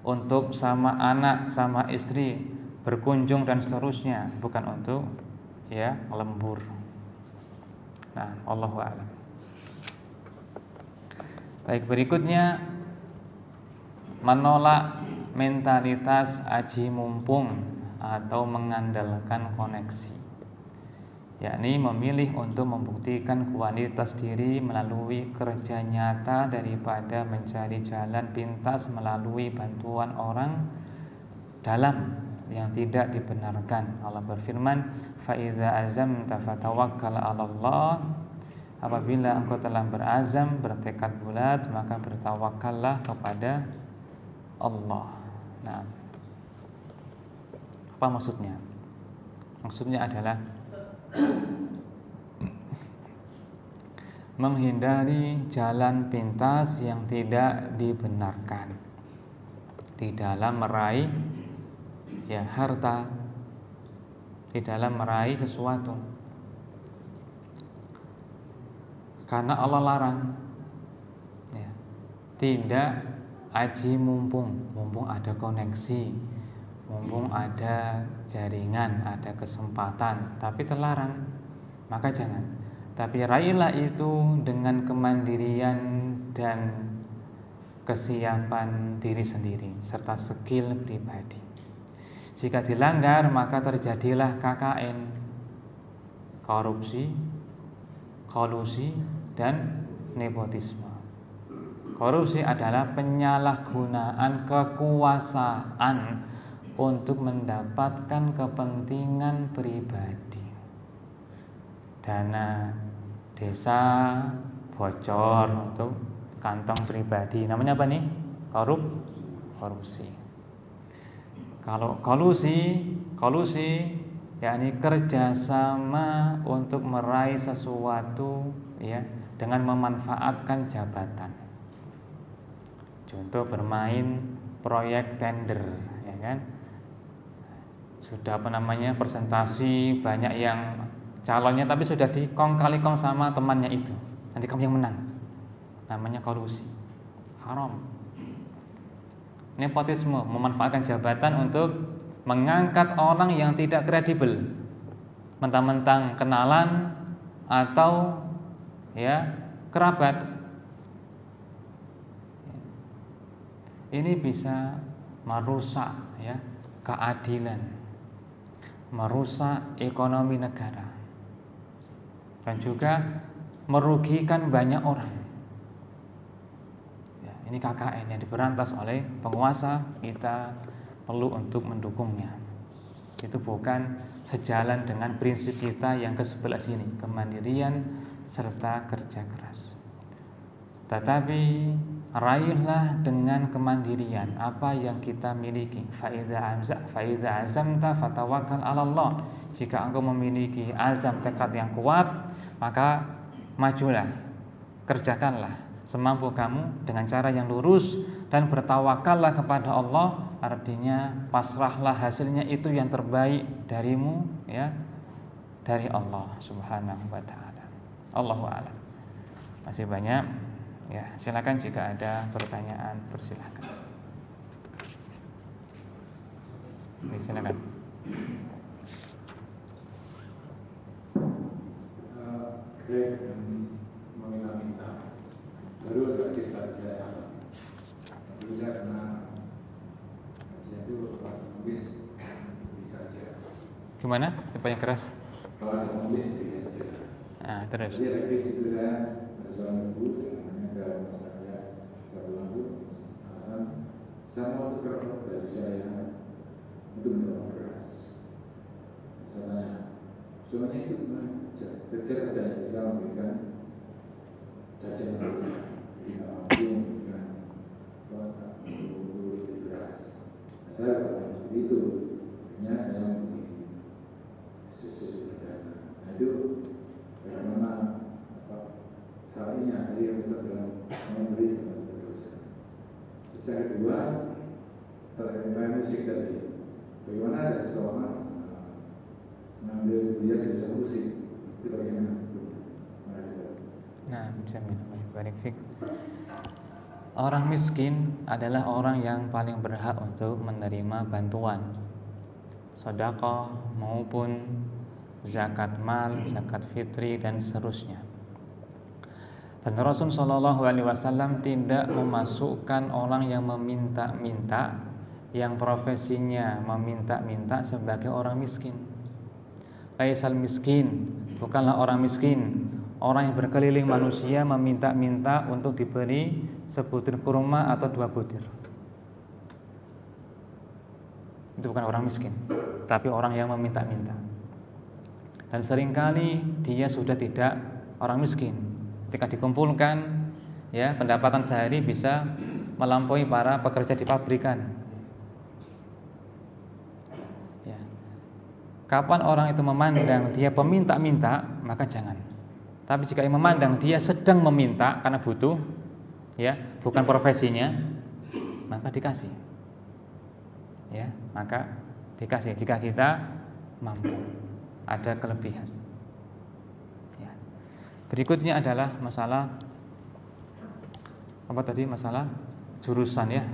[SPEAKER 1] untuk sama anak, sama istri berkunjung dan seterusnya, bukan untuk lembur. Nah, Allahu a'lam. Baik, berikutnya menolak mentalitas aji mumpung atau mengandalkan koneksi, yakni memilih untuk membuktikan kualitas diri melalui kerja nyata daripada mencari jalan pintas melalui bantuan orang dalam yang tidak dibenarkan. Allah berfirman, fa iza azamta fatawakkal 'ala Allah. Apabila engkau telah berazam, bertekad bulat, maka bertawakallah kepada Allah. Nah, apa maksudnya? Maksudnya adalah menghindari jalan pintas yang tidak dibenarkan di dalam meraih harta, di dalam meraih sesuatu. Karena Allah larang tidak aji mumpung ada koneksi, mumpung ada jaringan, ada kesempatan, tapi terlarang. Maka jangan. Tapi raihlah itu dengan kemandirian dan kesiapan diri sendiri serta skill pribadi. Jika dilanggar maka terjadilah KKN, korupsi, kolusi, dan nepotisme. Korupsi adalah penyalahgunaan kekuasaan untuk mendapatkan kepentingan pribadi. Dana desa bocor untuk kantong pribadi. Namanya apa nih? korupsi. Kalau kolusi yakni kerjasama untuk meraih sesuatu ya dengan memanfaatkan jabatan. Contoh bermain proyek tender, ya kan? Sudah presentasi banyak yang calonnya tapi sudah dikong kali kong sama temannya itu. Nanti kamu yang menang. Namanya kolusi. Haram. Nepotisme, memanfaatkan jabatan untuk mengangkat orang yang tidak kredibel. Mentang-mentang kenalan atau ya kerabat. Ini bisa merusak ya keadilan, merusak ekonomi negara, dan juga merugikan banyak orang. Ya, ini KKN yang diberantas oleh penguasa, kita perlu untuk mendukungnya. Itu bukan sejalan dengan prinsip kita yang ke-11 ini, kemandirian serta kerja keras. Tetapi raihlah dengan kemandirian apa yang kita miliki. Fa'idza azamta fatawakkal 'ala Allah. Jika engkau memiliki azam, tekad yang kuat, maka majulah, kerjakanlah semampu kamu dengan cara yang lurus dan bertawakallah kepada Allah. Artinya pasrahlah hasilnya itu yang terbaik darimu ya, dari Allah Subhanahu wa taala. Allahu a'lam. Masih banyak. Ya, silakan jika ada pertanyaan, persilakan. Silakan.
[SPEAKER 2] Terkait dengan meminta-minta, baru gratis saja. Dulu saya pernah kajian itu nulis saja.
[SPEAKER 1] Gimana? Coba yang keras.
[SPEAKER 2] Kalau ada nulis saja.
[SPEAKER 1] Nah, terus.
[SPEAKER 2] Jadi gratis itu saya ada seorang ibu dan saya satu lagu alasan saya mau tukar baju saya untuk mendorong beras. Saya tanya, suaminya itu kerja ada yang bisa memberikan jajan jadi nggak mampu memberikan untuk beras. Nah, saya berkata seperti itu, akhirnya saya membeli susu berdana. Nah itu bagaimana salahnya dari yang bisa bilang memberi sama seterusnya. Terus yang kedua terkait musik tadi, bagaimana ada seseorang mengambil kuliah jurusan musik, itu bagaimana?
[SPEAKER 1] Nah, barik fik. Orang miskin adalah orang yang paling berhak untuk menerima bantuan sedekah maupun zakat mal, zakat fitri dan seterusnya. Dan Rasul Shallallahu Alaihi Wasallam tidak memasukkan orang yang meminta-minta, yang profesinya meminta-minta sebagai orang miskin. Laisal miskin, bukanlah orang miskin, orang yang berkeliling manusia meminta-minta untuk diberi sebutir kurma atau 2 butir. Itu bukan orang miskin, tapi orang yang meminta-minta. Dan seringkali dia sudah tidak orang miskin. Ketika dikumpulkan, ya pendapatan sehari bisa melampaui para pekerja di pabrikan. Ya. Kapan orang itu memandang dia peminta-minta, maka jangan. Tapi jika ia memandang dia sedang meminta karena butuh, ya bukan profesinya, maka dikasih. Ya, maka dikasih jika kita mampu, ada kelebihan. Berikutnya adalah masalah apa tadi? Masalah jurusan ya,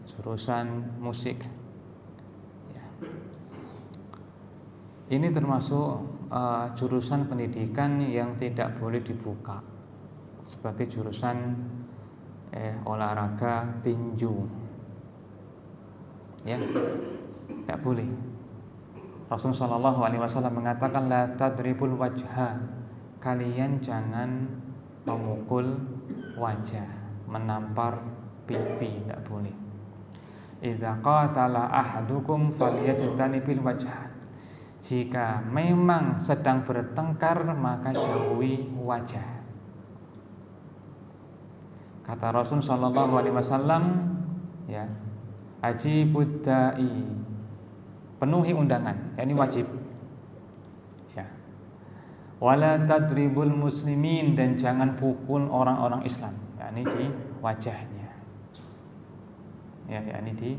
[SPEAKER 1] jurusan musik. Ya. Ini termasuk jurusan pendidikan yang tidak boleh dibuka seperti jurusan olahraga tinju. Ya, tidak boleh. Rasulullah SAW mengatakan la tadribul wajha. Kalian jangan memukul wajah, menampar pipi, tidak boleh. Idza qatala ahadukum falyajtanibil wajha. Jika memang sedang bertengkar maka jauhi wajah. Kata Rasul sallallahu alaihi wasallam, Ya. Ajibud da'i, penuhi undangan, ini wajib. Ya. Wala tadribul muslimin, dan jangan pukul orang-orang Islam, yakni di wajahnya. Ya, yakni di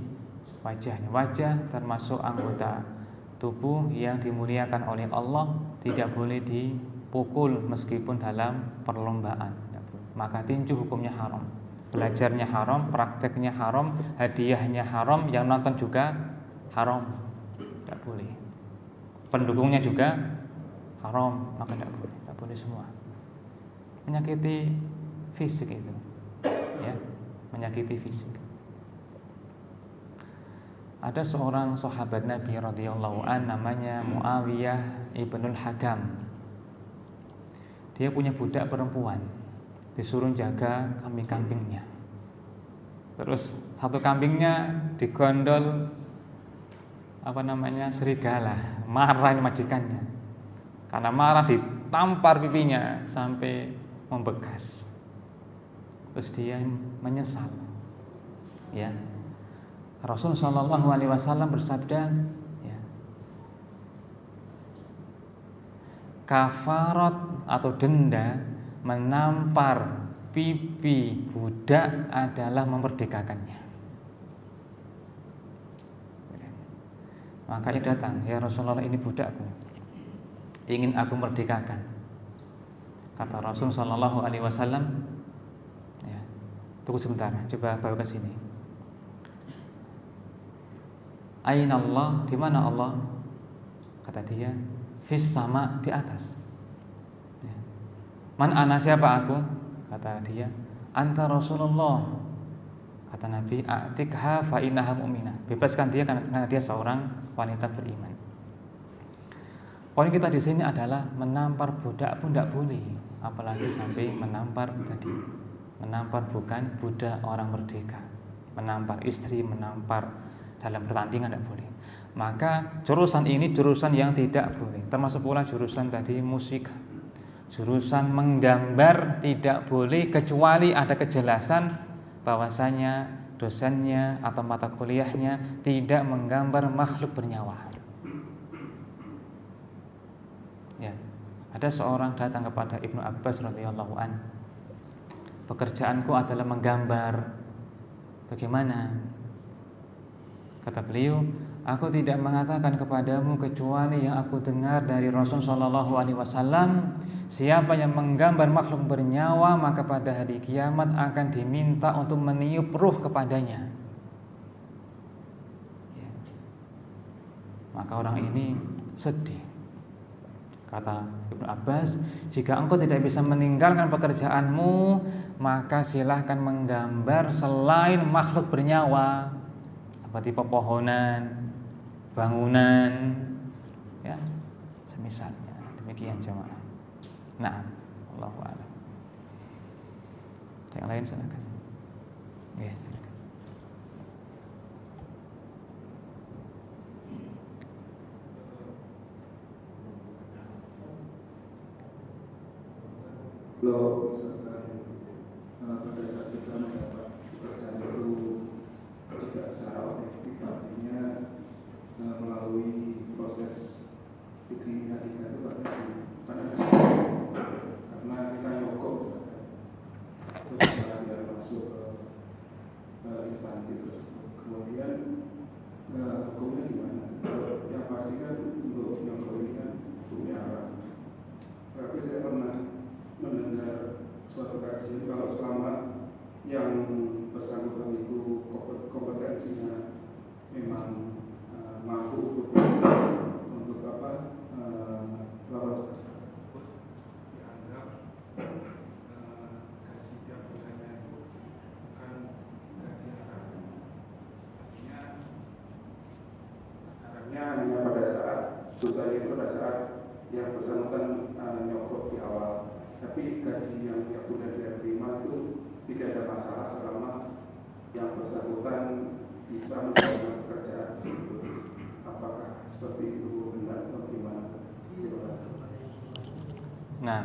[SPEAKER 1] wajahnya. Wajah termasuk anggota tubuh yang dimuliakan oleh Allah, tidak boleh dipukul meskipun dalam perlombaan. Maka tinju hukumnya haram, belajarnya haram, prakteknya haram, hadiahnya haram, yang nonton juga haram, tidak boleh. Pendukungnya juga haram, maka tidak boleh semua. Menyakiti fisik itu, ya, menyakiti fisik. Ada seorang sahabat Nabi radhiyallahu an, namanya Muawiyah ibnul Hakam. Dia punya budak perempuan, disuruh jaga kambing-kambingnya. Terus satu kambingnya digondol serigala. Marah majikannya. Karena marah ditampar pipinya sampai membekas. Terus dia menyesal. Ya. Rasul sallallahu alaihi wasallam bersabda, ya, kafarat atau denda menampar pipi budak adalah memerdekakannya. Maka ia datang, ya Rasulullah, ini budakku, ingin aku merdekakan. Kata Rasul sallallahu alaihi wasallam, ya, tunggu sebentar, coba bawa ke sini. Aina Allah, di mana Allah? Kata dia, fis sama, di atas. Ya. Man ana, siapa aku? Kata dia, anta Rasulullah. Kata Nabi, a'tikha fa innaha mu'minah. Bebaskan dia karena dia seorang wanita beriman. Poin kita di sini adalah menampar budak pun tidak boleh, apalagi sampai menampar tadi. Menampar bukan budak, orang merdeka. Menampar istri, menampar dalam pertandingan tidak boleh. Maka jurusan ini jurusan yang tidak boleh. Termasuk pula jurusan tadi musik, jurusan menggambar tidak boleh, kecuali ada kejelasan bahwasanya dosennya atau mata kuliahnya tidak menggambar makhluk bernyawa. Ya, ada seorang datang kepada Ibnu Abbas radhiyallahu an. Pekerjaanku adalah menggambar. Bagaimana? Kata beliau, aku tidak mengatakan kepadamu kecuali yang aku dengar dari Rasul sallallahu alaihi wasallam, siapa yang menggambar makhluk bernyawa maka pada hari kiamat akan diminta untuk meniup ruh kepadanya. Ya. Maka orang ini sedih. Kata Ibnu Abbas, jika engkau tidak bisa meninggalkan pekerjaanmu, maka silahkan menggambar selain makhluk bernyawa, seperti pepohonan, bangunan, ya, semisalnya. Demikian jemaah. Nah, Allahu a'lam. Yang lain silakan. Ya, silakan.
[SPEAKER 2] Kalau misalkan pada saat kita mendapat pekerjaan itu tidak secara objektif, artinya melalui proses dikriminal kita itu pada karena kita nyokok misalkan terus biar masuk ke instansi tersebut, kemudian hukumnya gimana? Yang pasti kan untuk nyokok ini kan hukumnya haram. Tapi saya pernah mendengar suatu kajian kalau selama yang bersangkutan itu kompetensinya memang mampu untuk lawan tersebut, dianggap gaji tiap bulannya itu bukan gaji haram. Artinya sekarangnya hanya pada saat dosanya itu pada saat yang bersangkutan nyokot di awal. Tapi gaji yang tiap bulan dia terima itu tidak ada masalah selama yang bersangkutan bisa melakukan pekerjaan itu. Apakah seperti itu benar atau gimana?
[SPEAKER 1] Nah,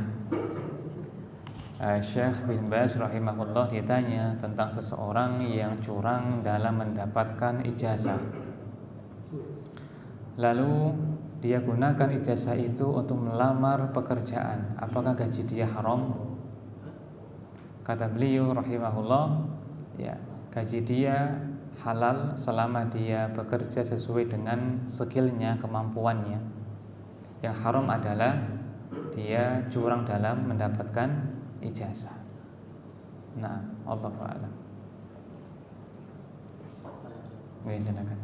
[SPEAKER 1] Syekh bin Baz rahimahullah ditanya tentang seseorang yang curang dalam mendapatkan ijazah. Lalu dia gunakan ijazah itu untuk melamar pekerjaan. Apakah gaji dia haram? Kata beliau rahimahullah, ya, gaji dia halal selama dia bekerja sesuai dengan skillnya, kemampuannya. Yang haram adalah dia curang dalam mendapatkan ijazah. Nah, Allahu a'lam. Silakan.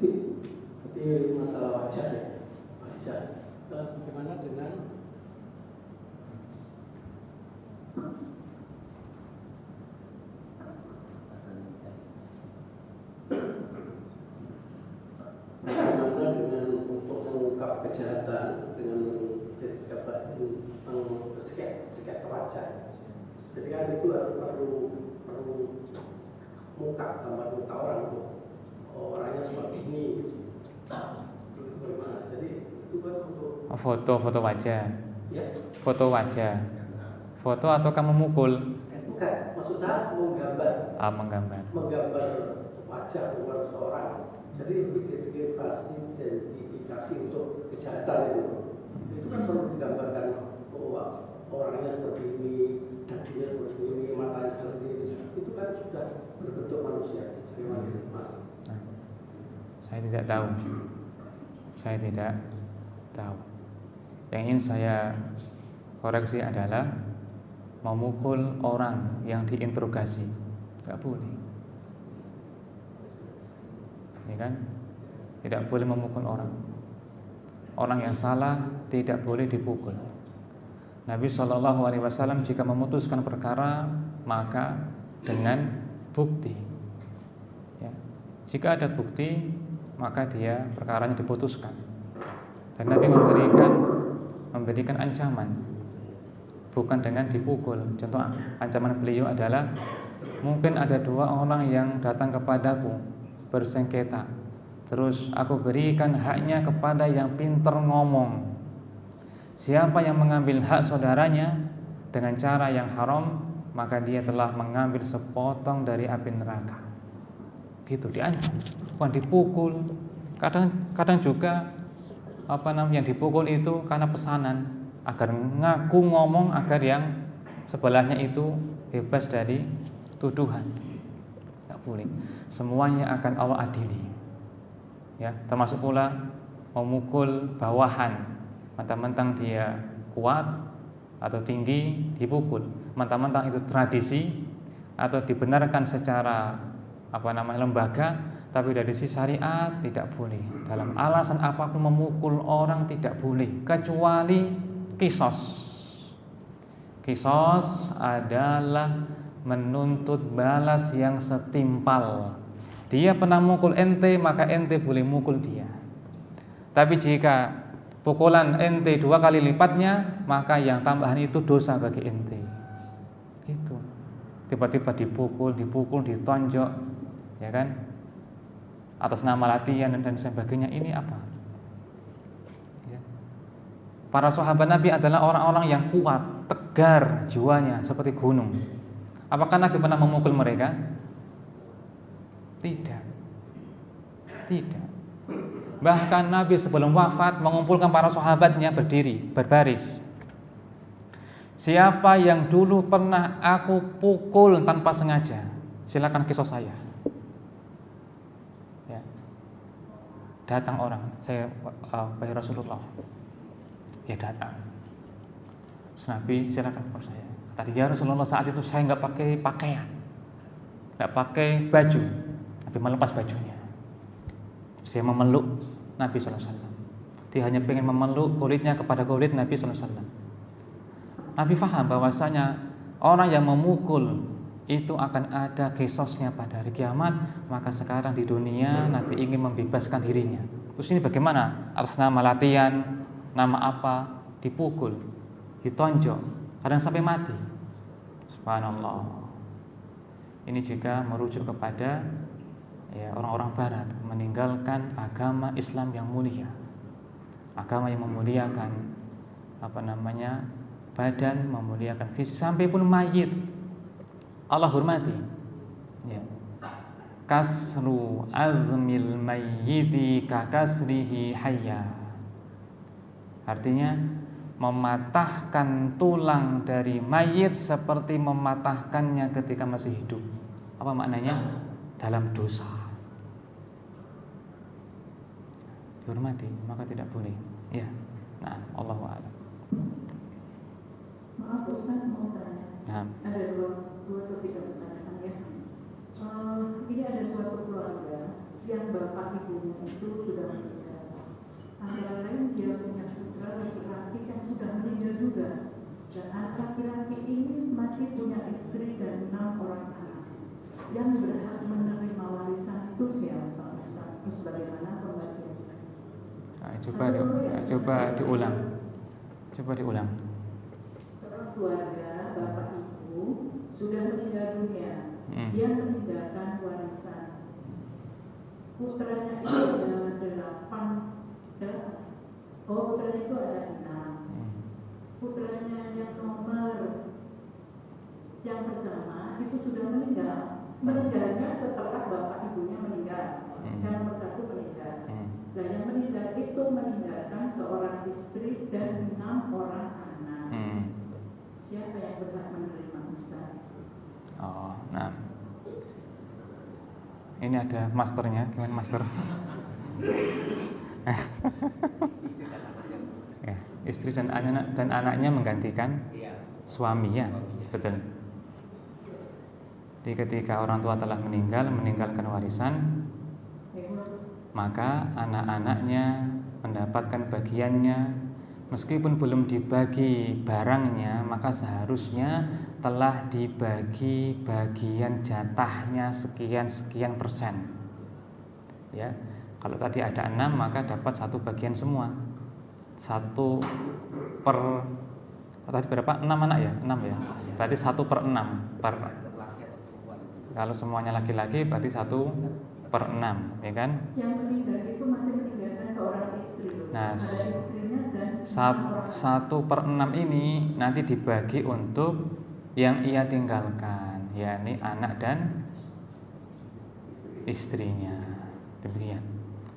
[SPEAKER 3] Tadi masalah wajah ya, wajah. Bagaimana dengan untuk mengungkap kejahatan dengan sikat wajah? Jadi kan itu perlu muka, gambar muka orang tuh, orangnya seperti ini gitu. Bagaimana? Jadi itu kan untuk
[SPEAKER 1] foto wajah.
[SPEAKER 3] Ya.
[SPEAKER 1] Foto wajah. Foto atau kamu memukul?
[SPEAKER 3] Bukan, maksud saya menggambar.
[SPEAKER 1] Menggambar
[SPEAKER 3] Wajah seseorang. Jadi identifikasi untuk kejahatan itu kan perlu digambarkan orangnya seperti ini, dagunya seperti ini, matanya seperti ini. Itu kan sudah berbentuk manusia. Mas?
[SPEAKER 1] Saya tidak tahu. Yang ingin saya koreksi adalah memukul orang yang diinterogasi. Tidak boleh. Ya kan? Tidak boleh memukul orang. Orang yang salah tidak boleh dipukul. Nabi SAW jika memutuskan perkara maka dengan bukti. Ya. Jika ada bukti maka dia perkaranya diputuskan. Dan Nabi memberikan ancaman, bukan dengan dipukul. Contoh ancaman beliau adalah, mungkin ada dua orang yang datang kepadaku bersengketa, terus aku berikan haknya kepada yang pintar ngomong. Siapa yang mengambil hak saudaranya dengan cara yang haram, maka dia telah mengambil sepotong dari api neraka. Gitu diancam, bukan dipukul. Kadang juga yang dipukul itu karena pesanan, agar ngaku ngomong agar yang sebelahnya itu bebas dari tuduhan. Tak boleh. Semuanya akan Allah adili. Ya, termasuk pula memukul bawahan. Mentang-mentang dia kuat atau tinggi dipukul. Mentang-mentang itu tradisi atau dibenarkan secara lembaga, tapi dari sisi syariat tidak boleh. Dalam alasan apapun memukul orang tidak boleh, kecuali kisos. Kisos adalah menuntut balas yang setimpal. Dia pernah mukul ente, maka ente boleh mukul dia. Tapi jika pukulan ente 2 kali lipatnya, maka yang tambahan itu dosa bagi ente. Itu tiba-tiba dipukul, ditonjok, ya kan, atas nama latihan dan sebagainya. Ini apa? Ya. Para sahabat Nabi adalah orang-orang yang kuat, tegar jiwanya seperti gunung. Apakah Nabi pernah memukul mereka? Tidak. Bahkan Nabi sebelum wafat mengumpulkan para sahabatnya berdiri, berbaris. Siapa yang dulu pernah aku pukul tanpa sengaja, silakan kisos saya. Ya. Datang orang, saya wahai Rasulullah. Ya datang. Nabi silakan pukul saya. Tadi ya Rasulullah, saat itu saya nggak pakai pakaian, nggak pakai baju, Nabi melepas bajunya. Saya memeluk Nabi SAW. Dia hanya ingin memeluk kulitnya kepada kulit Nabi SAW. Nabi faham bahwasanya orang yang memukul itu akan ada kisosnya pada hari kiamat. Maka sekarang di dunia Nabi ingin membebaskan dirinya. Terus ini bagaimana? Atas nama latihan, nama apa, dipukul, ditonjok, kadang sampai mati. Subhanallah. Ini juga merujuk kepada orang-orang barat meninggalkan agama Islam yang mulia, agama yang memuliakan badan, memuliakan fisik, sampai pun mayit Allah hormati. Ya. Kasru azmil mayyiti kakasrihi hayya. Artinya mematahkan tulang dari mayit seperti mematahkannya ketika masih hidup. Apa maknanya? Dalam dosa. Dihormati, maka tidak boleh. Ya. Nah, Allahu a'lam.
[SPEAKER 4] Maaf Ustaz, mau tanya.
[SPEAKER 1] Nah.
[SPEAKER 4] Ada dua topik yang bertanya ya. Ini ada suatu keluarga yang bapak ibunya itu sudah meninggal. Antara lain dia punya putra laki-laki yang sudah meninggal juga. Dan anak laki-laki ini masih punya istri dan 6 orang anak. Yang berhak menerima warisan itu siapa Ustaz? Terus bagaimana pembagiannya?
[SPEAKER 1] Coba diulang.
[SPEAKER 4] Seorang keluarga bapak ibu sudah meninggal dunia. Dia meninggalkan warisan. Putranya itu ada 8. Putranya itu ada 6. Putranya yang nomor yang pertama itu sudah meninggal. Meninggalnya setelah bapak ibunya meninggal. Yang nomor 1 meninggal. Dan yang meninggal itu meninggalkan seorang istri dan 6 orang anak. Siapa yang berhak menerima Ustaz?
[SPEAKER 1] Oh, nah. Ini ada masternya, gimana master? Ya, istri dan anaknya menggantikan suami ya, betul. Jadi ketika orang tua telah meninggalkan warisan, maka anak-anaknya mendapatkan bagiannya. Meskipun belum dibagi barangnya, maka seharusnya telah dibagi bagian jatahnya sekian persen. Ya, kalau tadi ada 6 maka dapat 1 bagian semua. 1 per tadi berapa? 6 anak ya? 6 ya. Berarti 1 per 6 per. Kalau semuanya laki-laki berarti 1 per 6, ya kan?
[SPEAKER 4] Yang meninggal itu masih meninggalkan seorang istri.
[SPEAKER 1] Nah,
[SPEAKER 4] ada istrinya dan
[SPEAKER 1] 1 per 6 ini nanti dibagi untuk yang ia tinggalkan, yakni anak dan istrinya. Demikian.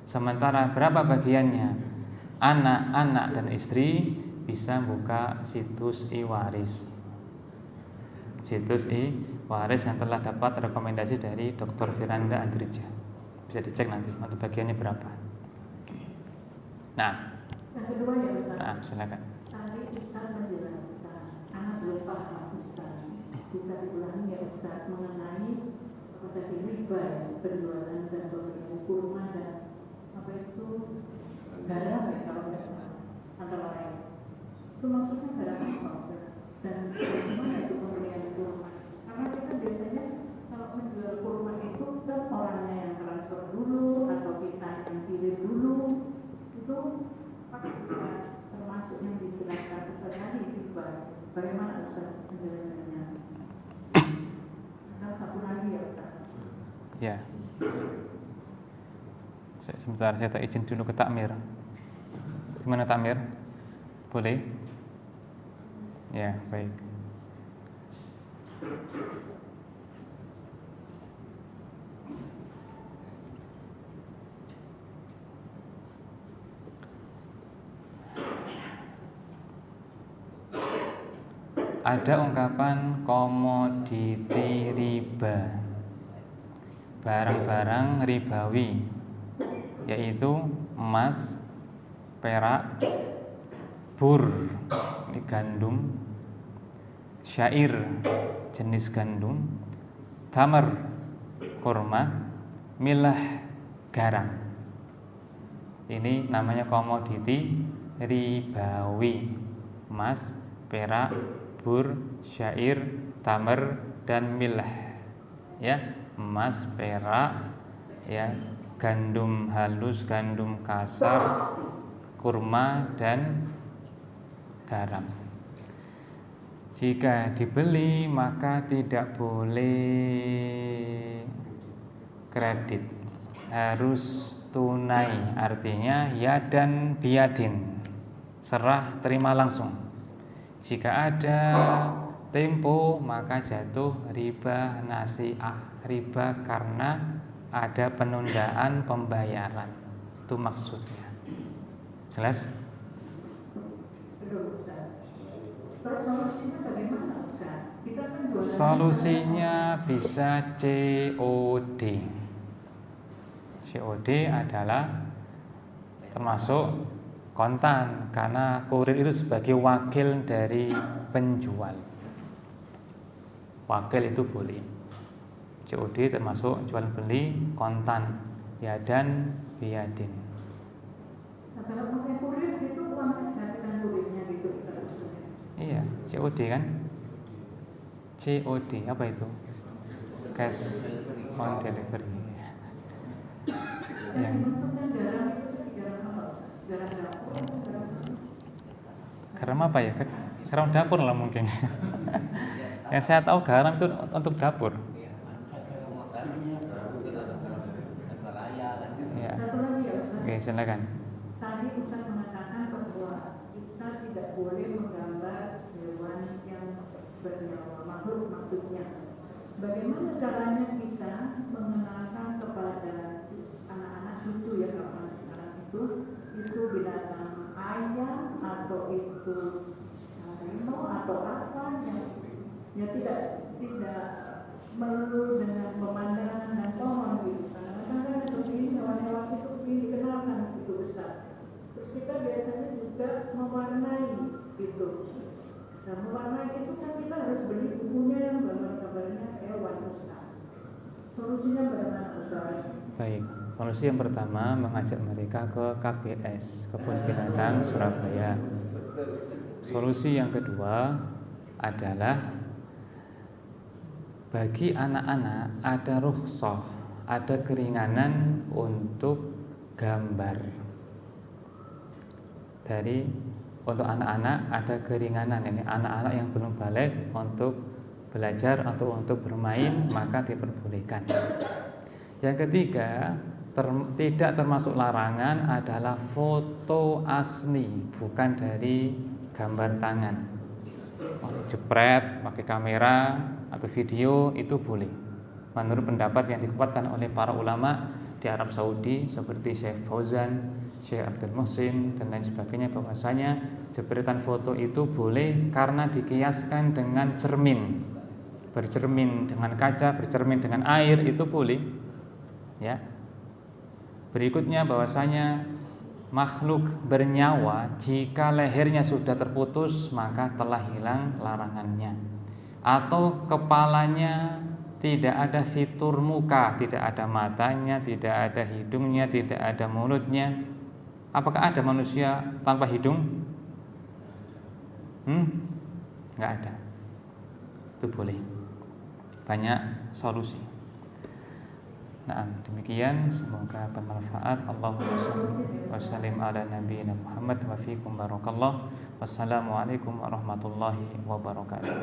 [SPEAKER 1] Sementara berapa bagiannya? Anak dan istri bisa buka situs e-waris. Situs e-waris yang telah dapat rekomendasi dari Dr. Firanda Andrija. Bisa dicek nanti bagiannya berapa. Nah,
[SPEAKER 4] yang kedua ya Ustaz.
[SPEAKER 1] Nah, silakan.
[SPEAKER 4] Tadi Ustaz menjelaskan, anak belum paham Ustaz. Bisa diulangi ya Ustaz mengenai apa tadi riba ya, penjualan dan pembelian kurma dan apa itu garam ya kalau nggak salah antara lain. Itu maksudnya garam apa Ustaz? Dan bagaimana itu pembelian kurma? Karena kita biasanya kalau menjual kurma itu kan orangnya yang transfer dulu atau kita yang kirim dulu itu termasuk yang dijelaskan Ustaz tadi riba. Bagaimana Ustaz penjelasannya? Dan satu lagi ya Ustaz.
[SPEAKER 1] Ya. Sebentar, saya tak izin dulu ke takmir. Gimana takmir? Boleh? Ya, baik. Ada ungkapan komoditi riba, barang-barang ribawi, yaitu emas, perak, bur, ini gandum, syair, jenis gandum, tamar, kurma, milah, garam. Ini namanya komoditi ribawi, emas, perak, bur, syair, tamar, dan milah. Ya, emas, perak, ya, gandum halus, gandum kasar, kurma, dan garam. Jika dibeli maka tidak boleh kredit, harus tunai, artinya ya dan biadin, serah terima langsung. Jika ada tempo maka jatuh riba nasi'ah. Riba karena ada penundaan pembayaran. Itu maksudnya. Jelas?
[SPEAKER 4] Terus solusinya bagaimana, Ustaz? Kita kan jualan
[SPEAKER 1] Solusinya bisa COD. COD adalah termasuk kontan karena kurir itu sebagai wakil dari penjual. Wakil itu boleh. COD termasuk jual beli kontan, yadan biyadin.
[SPEAKER 4] Nah, kalau pakai kurir itu uangnya dikasihkan kurirnya gitu, Ustaz.
[SPEAKER 1] Iya, COD kan? COD apa itu? Cash on delivery. Ya.
[SPEAKER 4] Maksudnya garam itu garam apa? Garam dapur, garam
[SPEAKER 1] Garam apa ya? Garam dapur lah mungkin. Yang saya tahu garam itu untuk dapur. Ya.
[SPEAKER 4] Satu lagi ya, Ustaz.
[SPEAKER 1] Oke, silakan.
[SPEAKER 4] Tadi Ustaz mengatakan bahwa kita tidak boleh menggambar hewan yang bernyawa, makhluk maksudnya. Bagaimana caranya kita mengenalkan kepada anak-anak cucu ya, kalau anak itu binatang ayam atau itu harimau atau apa ya tidak melulu dengan pemandangan dan pohon gitu. Kadang-kadang kan seperti ini hewan-hewan itu dikenalkan gitu, Ustaz. Terus kita biasanya juga mewarnai itu. Nah, mewarnai itu kan kita harus beli bukunya yang gambar-gambarnya hewan, Ustaz. Solusinya bagaimana, Ustaz?
[SPEAKER 1] Baik. Solusi yang pertama mengajak mereka ke KBS, Kebun Binatang Surabaya. Solusi yang kedua adalah bagi anak-anak ada rukhsah, ada keringanan untuk gambar. Untuk anak-anak ada keringanan, ini anak-anak yang belum balik untuk belajar atau untuk bermain maka diperbolehkan. Yang ketiga, tidak termasuk larangan adalah foto asli, bukan dari gambar tangan. Jepret, pakai kamera atau video itu boleh. Menurut pendapat yang dikuatkan oleh para ulama di Arab Saudi seperti Syekh Fauzan, Syekh Abdul Muhsin dan lain sebagainya, bahwasanya jepretan foto itu boleh karena dikiaskan dengan cermin. Bercermin dengan kaca, bercermin dengan air itu boleh. Ya. Berikutnya bahwasanya makhluk bernyawa jika lehernya sudah terputus maka telah hilang larangannya. Atau kepalanya tidak ada fitur muka, tidak ada matanya, tidak ada hidungnya, tidak ada mulutnya. Apakah ada manusia tanpa hidung? Nggak ada. Itu boleh. Banyak solusi. Nah, demikian, semoga bermanfaat. Allahumma shalli wa sallim ala nabiyina Muhammad wa fiikum barakallah. Wassalamualaikum warahmatullahi wabarakatuh.